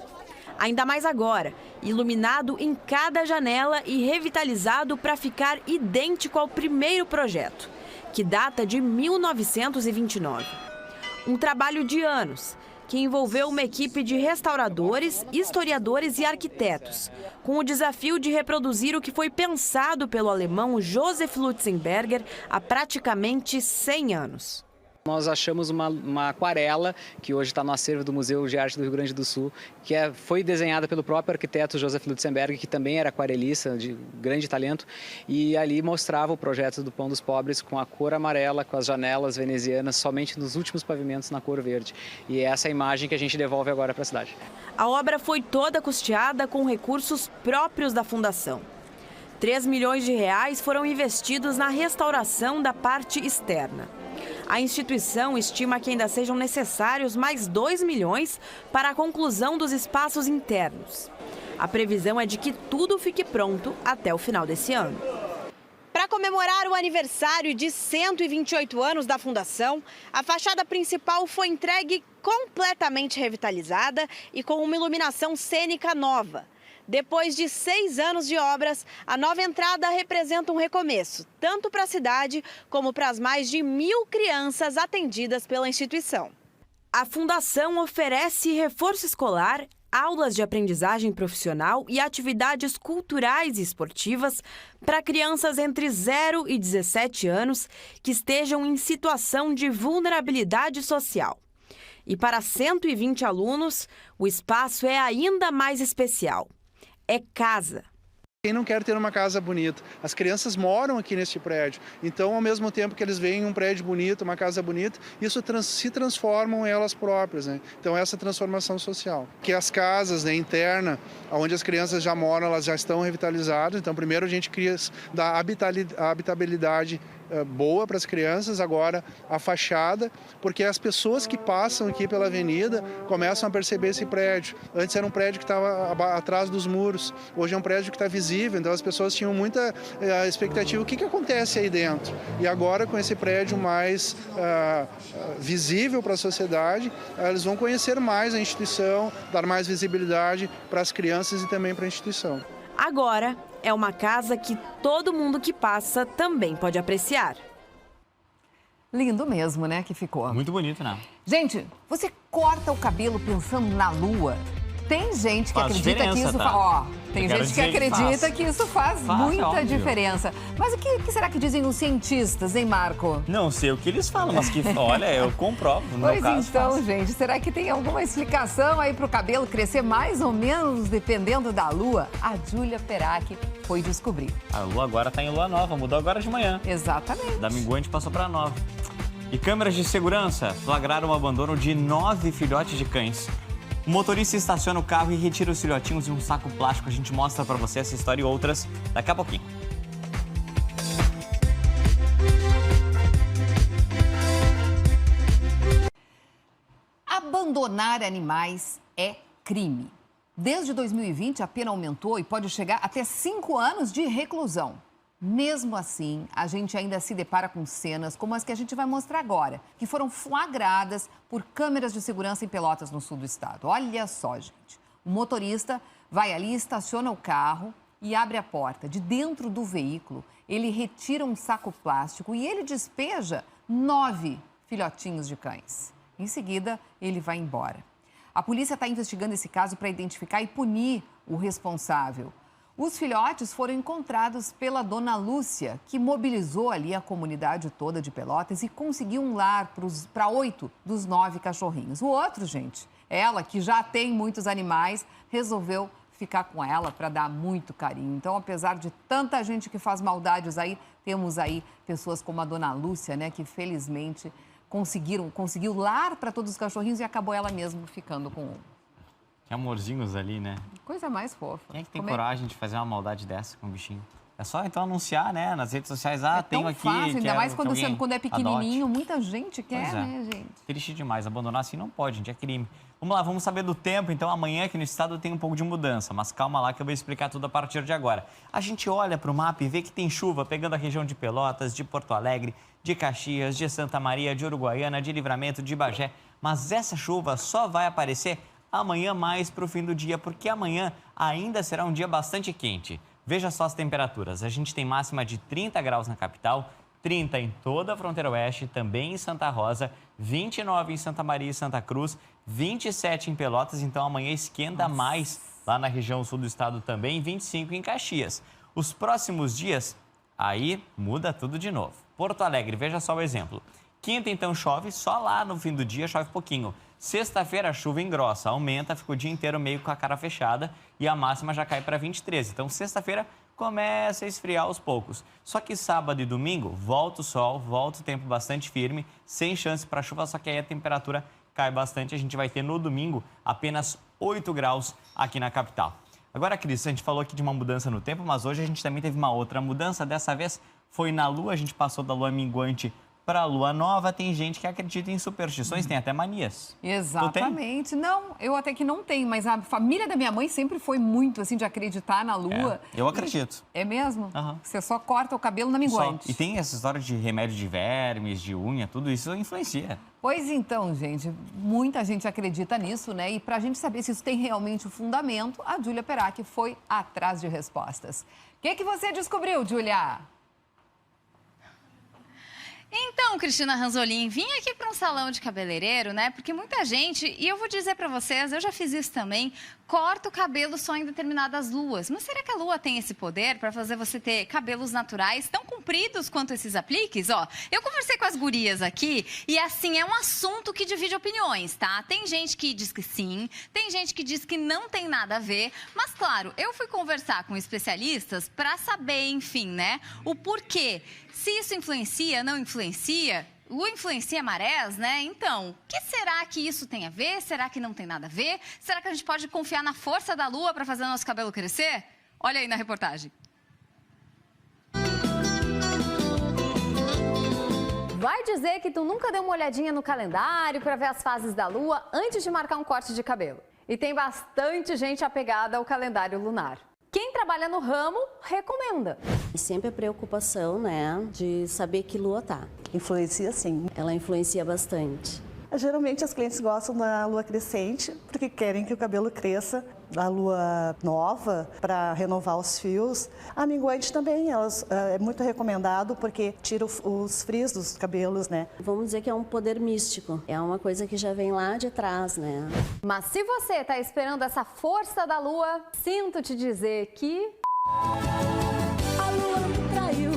Ainda mais agora, iluminado em cada janela e revitalizado para ficar idêntico ao primeiro projeto, que data de 1929. Um trabalho de anos, que envolveu uma equipe de restauradores, historiadores e arquitetos, com o desafio de reproduzir o que foi pensado pelo alemão Josef Lutzenberger há praticamente 100 anos. Nós achamos uma aquarela, que hoje está no acervo do Museu de Arte do Rio Grande do Sul, que foi desenhada pelo próprio arquiteto Josef Lutzenberger, que também era aquarelista de grande talento, e ali mostrava o projeto do Pão dos Pobres com a cor amarela, com as janelas venezianas, somente nos últimos pavimentos na cor verde. E é essa imagem que a gente devolve agora para a cidade. A obra foi toda custeada com recursos próprios da Fundação. 3 milhões de reais foram investidos na restauração da parte externa. A instituição estima que ainda sejam necessários mais 2 milhões para a conclusão dos espaços internos. A previsão é de que tudo fique pronto até o final desse ano. Para comemorar o aniversário de 128 anos da Fundação, a fachada principal foi entregue completamente revitalizada e com uma iluminação cênica nova. Depois de 6 anos de obras, a nova entrada representa um recomeço, tanto para a cidade como para as mais de 1.000 crianças atendidas pela instituição. A Fundação oferece reforço escolar, aulas de aprendizagem profissional e atividades culturais e esportivas para crianças entre 0 e 17 anos que estejam em situação de vulnerabilidade social. E para 120 alunos, o espaço é ainda mais especial. É casa. Quem não quer ter uma casa bonita? As crianças moram aqui neste prédio, então ao mesmo tempo que eles veem um prédio bonito, uma casa bonita, isso se transformam em elas próprias, né? Então essa transformação social. Que as casas, né, interna, onde as crianças já moram, elas já estão revitalizadas, então primeiro a gente cria da habitabilidade boa para as crianças, agora a fachada, porque as pessoas que passam aqui pela avenida começam a perceber esse prédio. Antes era um prédio que estava atrás dos muros, hoje é um prédio que está visível, então as pessoas tinham muita expectativa, o que acontece aí dentro? E agora com esse prédio mais visível para a sociedade, eles vão conhecer mais a instituição, dar mais visibilidade para as crianças e também para a instituição. Agora é uma casa que todo mundo que passa também pode apreciar. Lindo mesmo, né, que ficou. Muito bonito, né? Gente, você corta o cabelo pensando na lua? Tem gente que acredita que isso faz. Tem gente que acredita que isso faz muita diferença. Mas o que será que dizem os cientistas, hein, Marco? Não sei o que eles falam, mas que, olha, eu comprovo. No meu caso, então, gente, será que tem alguma explicação aí para o cabelo crescer mais ou menos dependendo da lua? A Júlia Perac foi descobrir. A lua agora está em lua nova, mudou agora de manhã. Exatamente. Da minguante passou para nova. E câmeras de segurança flagraram o abandono de 9 filhotes de cães. O motorista estaciona o carro e retira os filhotinhos em um saco plástico. A gente mostra para você essa história e outras daqui a pouquinho. Abandonar animais é crime. Desde 2020, a pena aumentou e pode chegar até 5 anos de reclusão. Mesmo assim, a gente ainda se depara com cenas como as que a gente vai mostrar agora, que foram flagradas por câmeras de segurança em Pelotas, no sul do estado. Olha só, gente. O motorista vai ali, estaciona o carro e abre a porta. De dentro do veículo, ele retira um saco plástico e ele despeja 9 filhotinhos de cães. Em seguida, ele vai embora. A polícia está investigando esse caso para identificar e punir o responsável. Os filhotes foram encontrados pela dona Lúcia, que mobilizou ali a comunidade toda de Pelotas e conseguiu um lar para 8 dos 9 cachorrinhos. O outro, gente, ela, que já tem muitos animais, resolveu ficar com ela para dar muito carinho. Então, apesar de tanta gente que faz maldades aí, temos aí pessoas como a dona Lúcia, né, que felizmente conseguiu lar para todos os cachorrinhos e acabou ela mesma ficando com um. Que amorzinhos ali, né? Coisa mais fofa. Quem é que tem coragem de fazer uma maldade dessa com o bichinho? É só então anunciar, né? Nas redes sociais, tenho aqui... Fácil, ainda mais quando é pequenininho, adote. Muita gente quer, né, gente? Triste demais, abandonar assim não pode, gente, é crime. Vamos lá, vamos saber do tempo, então amanhã aqui no estado tem um pouco de mudança, mas calma lá que eu vou explicar tudo a partir de agora. A gente olha para o mapa e vê que tem chuva pegando a região de Pelotas, de Porto Alegre, de Caxias, de Santa Maria, de Uruguaiana, de Livramento, de Bagé, mas essa chuva só vai aparecer amanhã mais para o fim do dia, porque amanhã ainda será um dia bastante quente. Veja só as temperaturas. A gente tem máxima de 30 graus na capital, 30 em toda a fronteira oeste, também em Santa Rosa, 29 em Santa Maria e Santa Cruz, 27 em Pelotas, então amanhã esquenta mais lá na região sul do estado também, 25 em Caxias. Os próximos dias, aí muda tudo de novo. Porto Alegre, veja só o exemplo. Quinta, então, chove, só lá no fim do dia chove pouquinho. Sexta-feira, a chuva engrossa, aumenta, fica o dia inteiro meio com a cara fechada e a máxima já cai para 23. Então, sexta-feira começa a esfriar aos poucos. Só que sábado e domingo, volta o sol, volta o tempo bastante firme, sem chance para chuva, só que aí a temperatura cai bastante. A gente vai ter no domingo apenas 8 graus aqui na capital. Agora, Cris, a gente falou aqui de uma mudança no tempo, mas hoje a gente também teve uma outra mudança. Dessa vez foi na lua, a gente passou da lua minguante para a lua nova. Tem gente que acredita em superstições, tem até manias. Exatamente. Não, eu até que não tenho, mas a família da minha mãe sempre foi muito assim de acreditar na lua. Eu acredito. É mesmo? Você só corta o cabelo na minguante. E tem essa história de remédio de vermes, de unha, tudo isso influencia. Pois então, gente, muita gente acredita nisso, né? E para a gente saber se isso tem realmente o fundamento, a Júlia Perac foi atrás de respostas. O que você descobriu, Júlia? Então, Cristina Ranzolin, vim aqui para um salão de cabeleireiro, né? Porque muita gente, e eu vou dizer para vocês, eu já fiz isso também, corta o cabelo só em determinadas luas. Mas será que a lua tem esse poder para fazer você ter cabelos naturais tão compridos quanto esses apliques? Ó, eu conversei com as gurias aqui e, assim, é um assunto que divide opiniões, tá? Tem gente que diz que sim, tem gente que diz que não tem nada a ver. Mas, claro, eu fui conversar com especialistas para saber, enfim, né, o porquê. Se isso influencia, não influencia? Lua influencia marés, né? Então, o que será que isso tem a ver? Será que não tem nada a ver? Será que a gente pode confiar na força da lua para fazer o nosso cabelo crescer? Olha aí na reportagem. Vai dizer que tu nunca deu uma olhadinha no calendário para ver as fases da lua antes de marcar um corte de cabelo. E tem bastante gente apegada ao calendário lunar. Quem trabalha no ramo recomenda. E sempre a preocupação, né, de saber que lua tá. Influencia sim. Ela influencia bastante. Geralmente as clientes gostam da lua crescente porque querem que o cabelo cresça. Da lua nova para renovar os fios. A minguante também é muito recomendado porque tira os frios dos cabelos, né? Vamos dizer que é um poder místico. É uma coisa que já vem lá de trás, né? Mas se você está esperando essa força da lua, sinto te dizer que... A lua me traiu.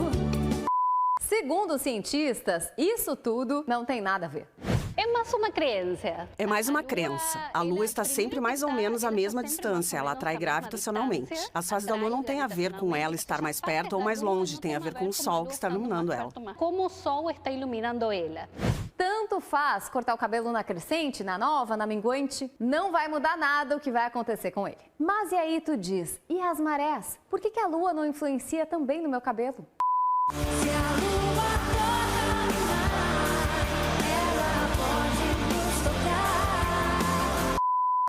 Segundo os cientistas, isso tudo não tem nada a ver. É mais uma crença. É mais uma crença. A Lua está sempre mais ou menos à mesma distância. Ela atrai gravitacionalmente. As fases da Lua não têm a ver com ela estar mais perto ou mais longe. Tem a ver com o Sol que está iluminando ela. Como o Sol está iluminando ela. Tanto faz cortar o cabelo na crescente, na nova, na minguante. Não vai mudar nada o que vai acontecer com ele. Mas e aí tu diz, e as marés? Por que a Lua não influencia também no meu cabelo? Se a lua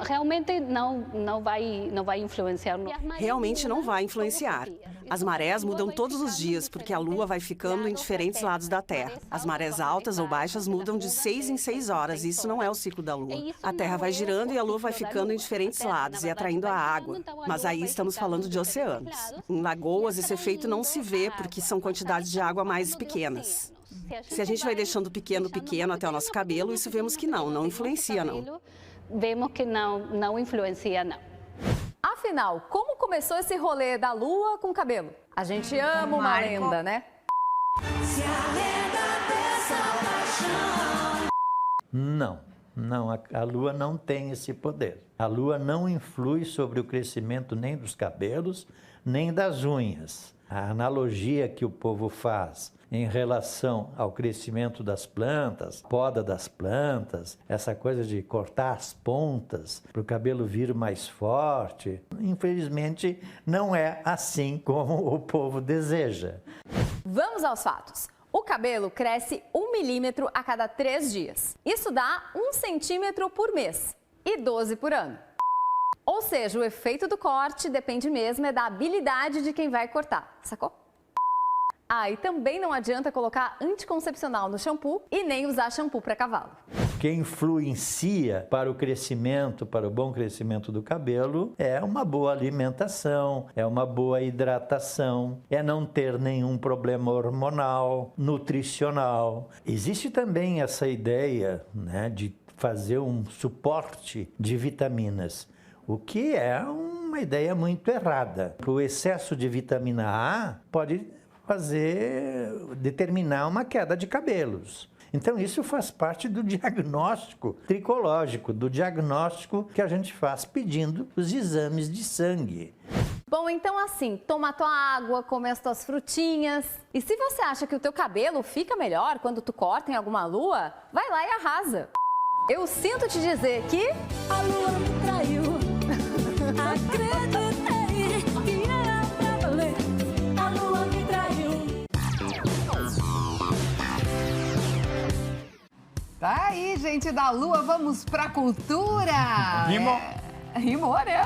realmente não vai influenciar. Realmente não vai influenciar. As marés mudam todos os dias, porque a Lua vai ficando em diferentes lados da Terra. As marés altas ou baixas mudam de 6 em 6 horas, isso não é o ciclo da Lua. A Terra vai girando e a Lua vai ficando em diferentes lados e atraindo a água. Mas aí estamos falando de oceanos. Em lagoas, esse efeito não se vê, porque são quantidades de água mais pequenas. Se a gente vai deixando pequeno até o nosso cabelo, isso vemos que não influencia, não. Vemos que não influencia, não. Afinal, como começou esse rolê da Lua com o cabelo? A gente ama uma lenda, né? Se a lenda dessa paixão. Não, a Lua não tem esse poder. A Lua não influi sobre o crescimento nem dos cabelos, nem das unhas. A analogia que o povo faz em relação ao crescimento das plantas, poda das plantas, essa coisa de cortar as pontas para o cabelo vir mais forte, infelizmente não é assim como o povo deseja. Vamos aos fatos. O cabelo cresce 1 milímetro a cada 3 dias. Isso dá 1 centímetro por mês e 12 por ano. Ou seja, o efeito do corte depende mesmo da habilidade de quem vai cortar, sacou? E também não adianta colocar anticoncepcional no shampoo e nem usar shampoo para cavalo. Quem influencia para o crescimento, para o bom crescimento do cabelo, é uma boa alimentação, é uma boa hidratação, é não ter nenhum problema hormonal, nutricional. Existe também essa ideia, né, de fazer um suporte de vitaminas, o que é uma ideia muito errada. O excesso de vitamina A pode determinar uma queda de cabelos. Então isso faz parte do diagnóstico tricológico, do diagnóstico que a gente faz pedindo os exames de sangue. Bom, então assim, toma tua água, come as tuas frutinhas. E se você acha que o teu cabelo fica melhor quando tu corta em alguma lua, vai lá e arrasa. Eu sinto te dizer que... A lua me traiu. Acreditei que era pra valer. A lua me traiu. Tá aí, gente da Lua, vamos pra cultura. Rimou. Rimou, né?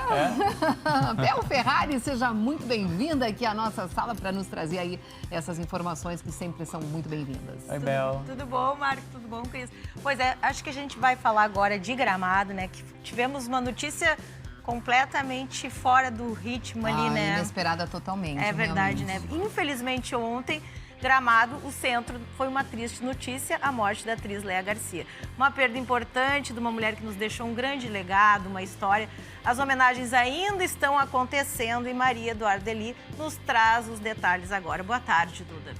Bel Ferrari, seja muito bem-vinda aqui à nossa sala para nos trazer aí essas informações que sempre são muito bem-vindas. Oi, Bel. Tudo bom, Marco? Tudo bom, Cris? Pois é, acho que a gente vai falar agora de Gramado, né? Que tivemos uma notícia completamente fora do ritmo ali, né? Inesperada totalmente. É verdade, né? Infelizmente, ontem, Gramado, o centro, foi uma triste notícia, a morte da atriz Léa Garcia. Uma perda importante de uma mulher que nos deixou um grande legado, uma história. As homenagens ainda estão acontecendo e Maria Eduarda Eli nos traz os detalhes agora. Boa tarde, Duda.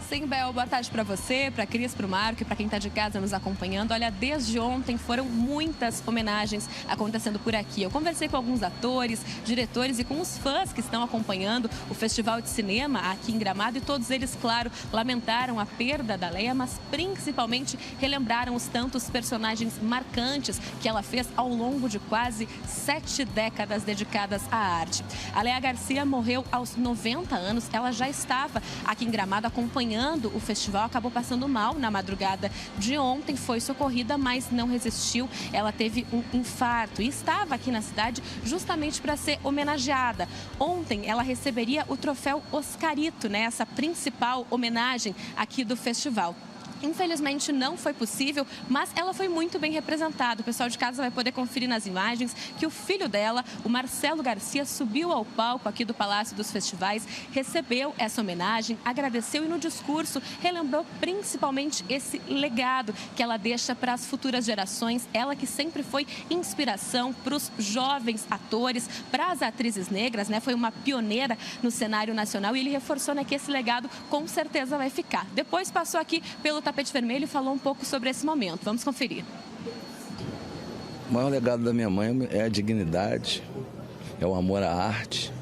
sim, Bel. Boa tarde para você, para a Cris, para o Marco e para quem está de casa nos acompanhando. Olha, desde ontem foram muitas homenagens acontecendo por aqui. Eu conversei com alguns atores, diretores e com os fãs que estão acompanhando o Festival de Cinema aqui em Gramado e todos eles, claro, lamentaram a perda da Leia, mas principalmente relembraram os tantos personagens marcantes que ela fez ao longo de quase 7 décadas dedicadas à arte. A Leia Garcia morreu aos 90 anos, ela já estava aqui em Gramado acompanhando o festival, acabou passando mal na madrugada de ontem, foi socorrida, mas não resistiu, ela teve um infarto e estava aqui na cidade justamente para ser homenageada. Ontem ela receberia o troféu Oscarito, né, essa principal homenagem aqui do festival. Infelizmente não foi possível, mas ela foi muito bem representada. O pessoal de casa vai poder conferir nas imagens que o filho dela, o Marcelo Garcia, subiu ao palco aqui do Palácio dos Festivais, recebeu essa homenagem, agradeceu e no discurso relembrou principalmente esse legado que ela deixa para as futuras gerações. Ela que sempre foi inspiração para os jovens atores, para as atrizes negras, né? Foi uma pioneira no cenário nacional e ele reforçou, né, que esse legado com certeza vai ficar. Depois passou aqui pelo tapete vermelho e falou um pouco sobre esse momento. Vamos conferir. O maior legado da minha mãe é a dignidade, é o amor à arte,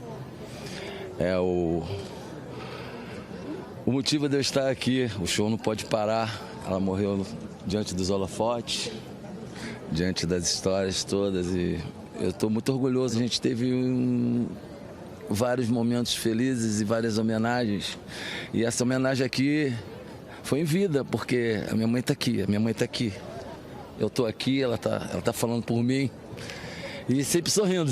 é o motivo de eu estar aqui. O show não pode parar. Ela morreu diante dos holofotes, diante das histórias todas e eu estou muito orgulhoso. A gente teve vários momentos felizes e várias homenagens e essa homenagem aqui foi em vida, porque a minha mãe está aqui, eu estou aqui, ela tá falando por mim e sempre sorrindo.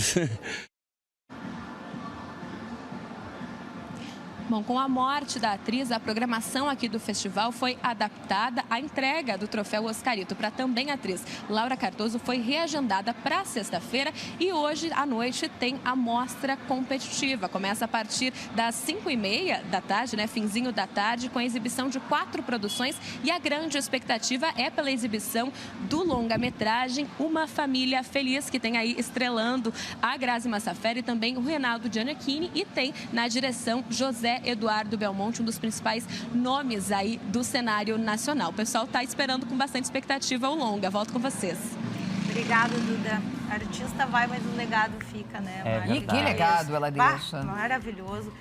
Bom, com a morte da atriz, a programação aqui do festival foi adaptada. A entrega do troféu Oscarito para também a atriz Laura Cardoso foi reagendada para sexta-feira e hoje à noite tem a mostra competitiva. Começa a partir das 5h30 da tarde, né, finzinho da tarde, com a exibição de 4 produções e a grande expectativa é pela exibição do longa-metragem Uma Família Feliz, que tem aí estrelando a Grazi Massafera e também o Reinaldo Giannichini e tem na direção José Eduardo Belmonte, um dos principais nomes aí do cenário nacional. O pessoal está esperando com bastante expectativa o longa. Volto com vocês. Obrigada, Duda. A artista vai, mas o legado fica, né? E que legado ela deixa. Maravilhoso.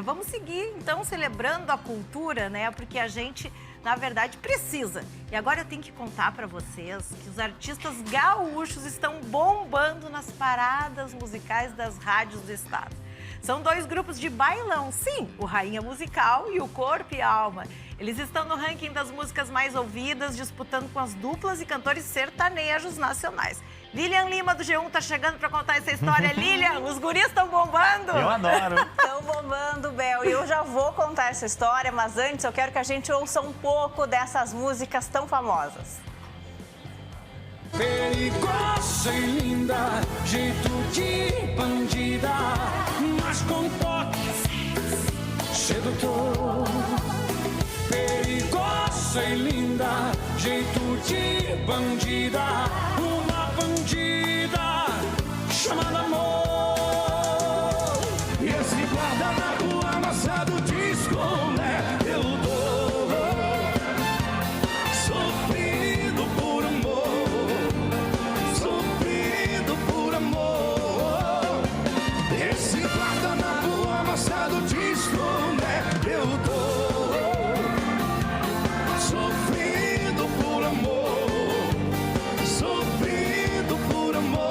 Vamos seguir, então, celebrando a cultura, né? Porque a gente, na verdade, precisa. E agora eu tenho que contar para vocês que os artistas gaúchos estão bombando nas paradas musicais das rádios do estado. São 2 grupos de bailão, sim, o Rainha Musical e o Corpo e Alma. Eles estão no ranking das músicas mais ouvidas, disputando com as duplas e cantores sertanejos nacionais. Lilian Lima, do G1, tá chegando para contar essa história. Lilian, os guris estão bombando? Eu adoro. Estão bombando, Bel. E eu já vou contar essa história, mas antes eu quero que a gente ouça um pouco dessas músicas tão famosas. Perigosa e linda, jeito de bandida, mas com toque sedutor. Perigosa e linda, jeito de bandida, uma bandida chamada amor. E esse guardanapo amassado de escolé eu dou, sofrido por amor. Esse guardanapo amassado de escolé eu dou, sofrido por amor, sofrido por amor.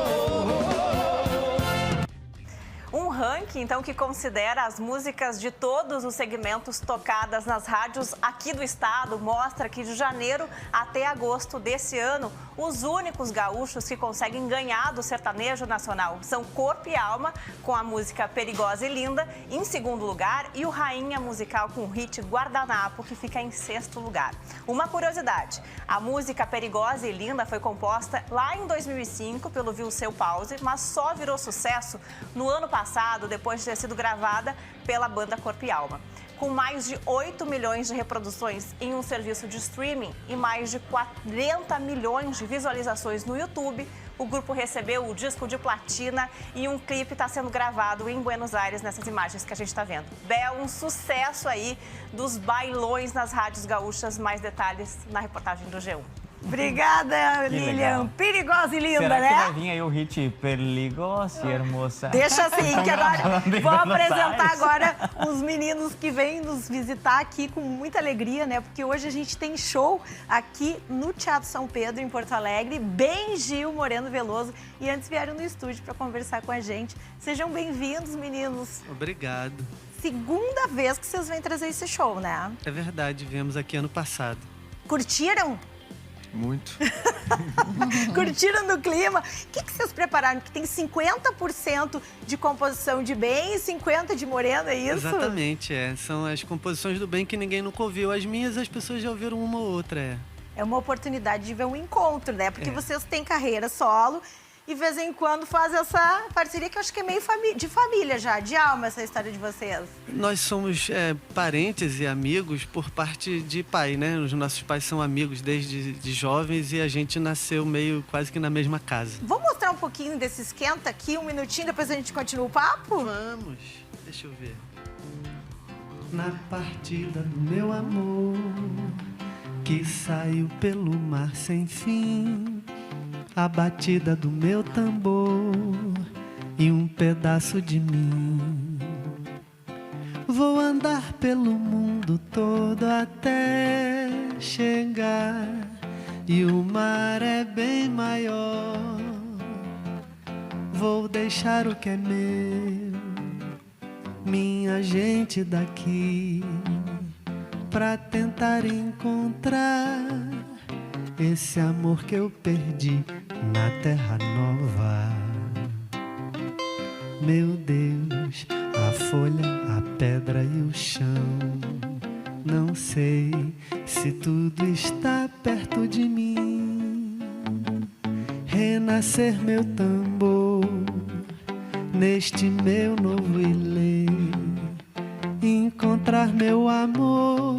Um ranking, então, que considera as músicas de todos os segmentos tocadas nas rádios aqui do estado, mostra que de janeiro até agosto desse ano, os únicos gaúchos que conseguem ganhar do sertanejo nacional são Corpo e Alma, com a música Perigosa e Linda, em segundo lugar, e o Rainha Musical com o hit Guardanapo, que fica em sexto lugar. Uma curiosidade, a música Perigosa e Linda foi composta lá em 2005 pelo Vilseu Pause, mas só virou sucesso no ano passado, depois de ter sido gravada pela banda Corpo e Alma. Com mais de 8 milhões de reproduções em um serviço de streaming e mais de 40 milhões de visualizações no YouTube, o grupo recebeu o disco de platina e um clipe está sendo gravado em Buenos Aires, nessas imagens que a gente está vendo. Bel, um sucesso aí dos bailões nas rádios gaúchas. Mais detalhes na reportagem do G1. Obrigada, Lilian. Perigosa e linda, Será né? que vai vir aí o hit Perigosa e Hermosa? Deixa assim, que agora vou Buenos apresentar Aires. agora os meninos que vêm nos visitar aqui com muita alegria, né? Porque hoje a gente tem show aqui no Teatro São Pedro, em Porto Alegre. Bem Gil, Moreno Veloso. E antes vieram no estúdio para conversar com a gente. Sejam bem-vindos, meninos. Obrigado. Segunda vez que vocês vêm trazer esse show, né? É verdade, viemos aqui ano passado. Curtiram? Muito. Curtiram no clima? O que vocês prepararam? Que tem 50% de composição de Bem e 50% de Moreno, é isso? Exatamente, são as composições do Bem que ninguém nunca ouviu. As minhas, as pessoas já ouviram uma ou outra, É uma oportunidade de ver um encontro, né? Porque vocês têm carreira solo e de vez em quando fazem essa parceria que eu acho que é meio de família já, de alma, essa história de vocês. Nós somos parentes e amigos por parte de pai, né? Os nossos pais são amigos desde de jovens e a gente nasceu meio quase que na mesma casa. Vamos mostrar um pouquinho desse esquenta aqui, um minutinho, depois a gente continua o papo? Vamos, deixa eu ver. Na partida do meu amor, que saiu pelo mar sem fim, a batida do meu tambor e um pedaço de mim. Vou andar pelo mundo todo até chegar, e o mar é bem maior. Vou deixar o que é meu, minha gente daqui, pra tentar encontrar esse amor que eu perdi na terra nova. Meu Deus, a folha, a pedra e o chão. Não sei se tudo está perto de mim. Renascer meu tambor neste meu novo ilê. Encontrar meu amor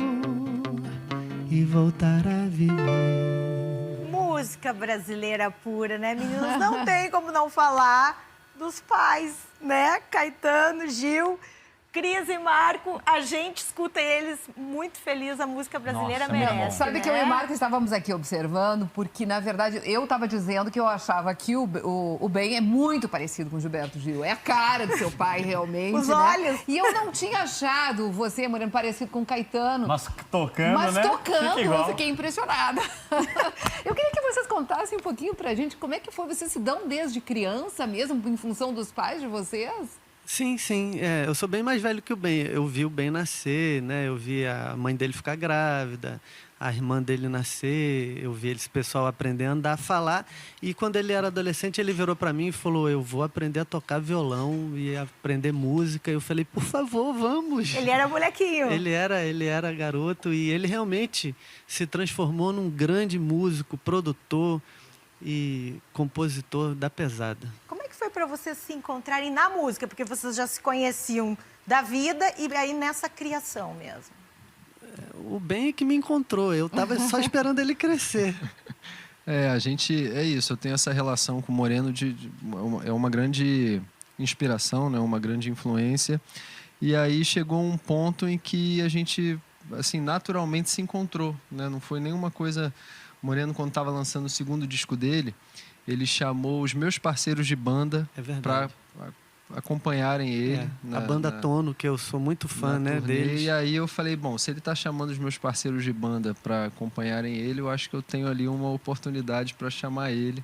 e voltar a viver. Música brasileira pura, né, meninos? Não tem como não falar dos pais, né? Caetano, Gil, Cris e Marco. A gente escuta eles muito feliz, a música brasileira merece. Sabe que eu e o Marco estávamos aqui observando, porque, na verdade, eu estava dizendo que eu achava que o Bem é muito parecido com o Gilberto Gil. É a cara do seu pai, realmente. Os né? olhos. E eu não tinha achado você, Moreno, parecido com o Caetano. Mas tocando, Mas né? tocando, Fica igual. eu fiquei impressionada. Eu queria que vocês contassem um pouquinho pra gente como é que foi. Vocês se dão desde criança mesmo, em função dos pais de vocês? Sim, eu sou bem mais velho que o Bem. Eu vi o Bem nascer, né? Eu vi a mãe dele ficar grávida, a irmã dele nascer, eu vi esse pessoal aprender a andar, a falar. E quando ele era adolescente, ele virou para mim e falou: eu vou aprender a tocar violão e aprender música. Eu falei: por favor, vamos. Ele era molequinho. Ele era garoto e ele realmente se transformou num grande músico, produtor e compositor da pesada. Como é que foi para vocês se encontrarem na música? Porque vocês já se conheciam da vida e aí nessa criação mesmo. O Bem é que me encontrou, eu estava só esperando ele crescer. A gente, é isso, eu tenho essa relação com o Moreno, é uma grande inspiração, né, uma grande influência. E aí chegou um ponto em que a gente, assim, naturalmente se encontrou, né? Não foi nenhuma coisa... O Moreno, quando estava lançando o segundo disco dele, ele chamou os meus parceiros de banda para acompanharem ele. A banda Tono, que eu sou muito fã, né, deles. E aí eu falei, bom, se ele está chamando os meus parceiros de banda para acompanharem ele, eu acho que eu tenho ali uma oportunidade para chamar ele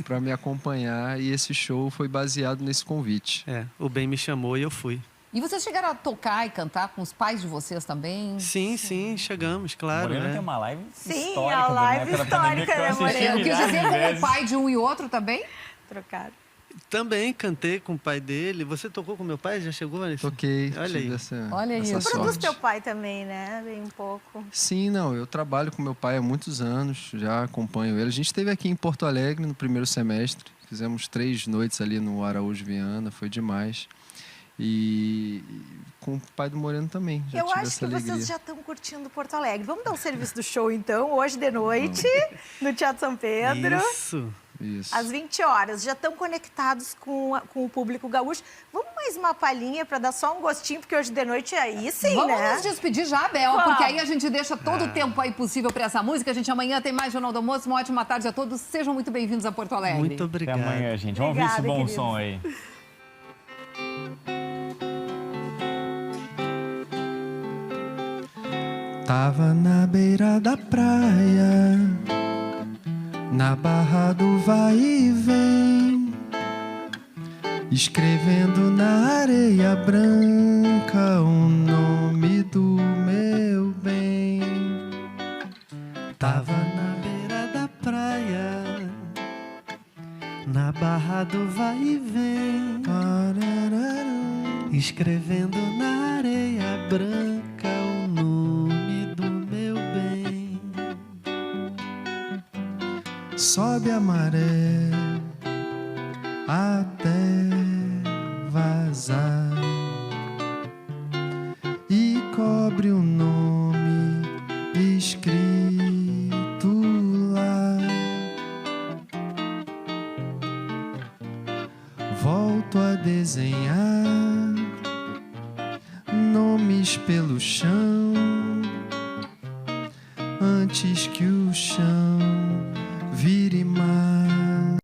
para me acompanhar. E esse show foi baseado nesse convite. O Bem me chamou e eu fui. E vocês chegaram a tocar e cantar com os pais de vocês também? Sim, chegamos, claro. Moreno tem uma live histórica. Sim, a live histórica, né, Moreno? Eu quis dizer como o pai de um e outro também? Trocaram. Também cantei com o pai dele. Você tocou com meu pai? Já chegou, Vanessa? Toquei. Olha aí. Olha isso. Você produz teu pai também, né? Bem um pouco. Sim, eu trabalho com meu pai há muitos anos, já acompanho ele. A gente esteve aqui em Porto Alegre no primeiro semestre. Fizemos 3 noites ali no Araújo Viana, foi demais. E com o pai do Moreno também. Já eu acho que vocês já estão curtindo Porto Alegre. Vamos dar um serviço do show, então, hoje de noite, no Teatro São Pedro. Isso. Isso. Às 20 horas. Já estão conectados com o público gaúcho. Vamos mais uma palhinha para dar só um gostinho, porque hoje de noite aí sim, Vamos né? nos despedir já, Bel, porque aí a gente deixa todo o tempo aí possível para essa música. A gente amanhã tem mais Jornal do Almoço. Uma ótima tarde a todos. Sejam muito bem-vindos a Porto Alegre. Muito obrigado. Até amanhã, gente. Vamos ver esse bom som aí. Tava na beira da praia, na barra do vai e vem, escrevendo na areia branca o nome do meu bem. Tava na beira da praia, na barra do vai e vem, escrevendo na areia branca o nome do meu bem. Sobe a maré até vazar e cobre o nome escrito lá. Volto a desenhar nomes pelo chão antes que o chão vire mar.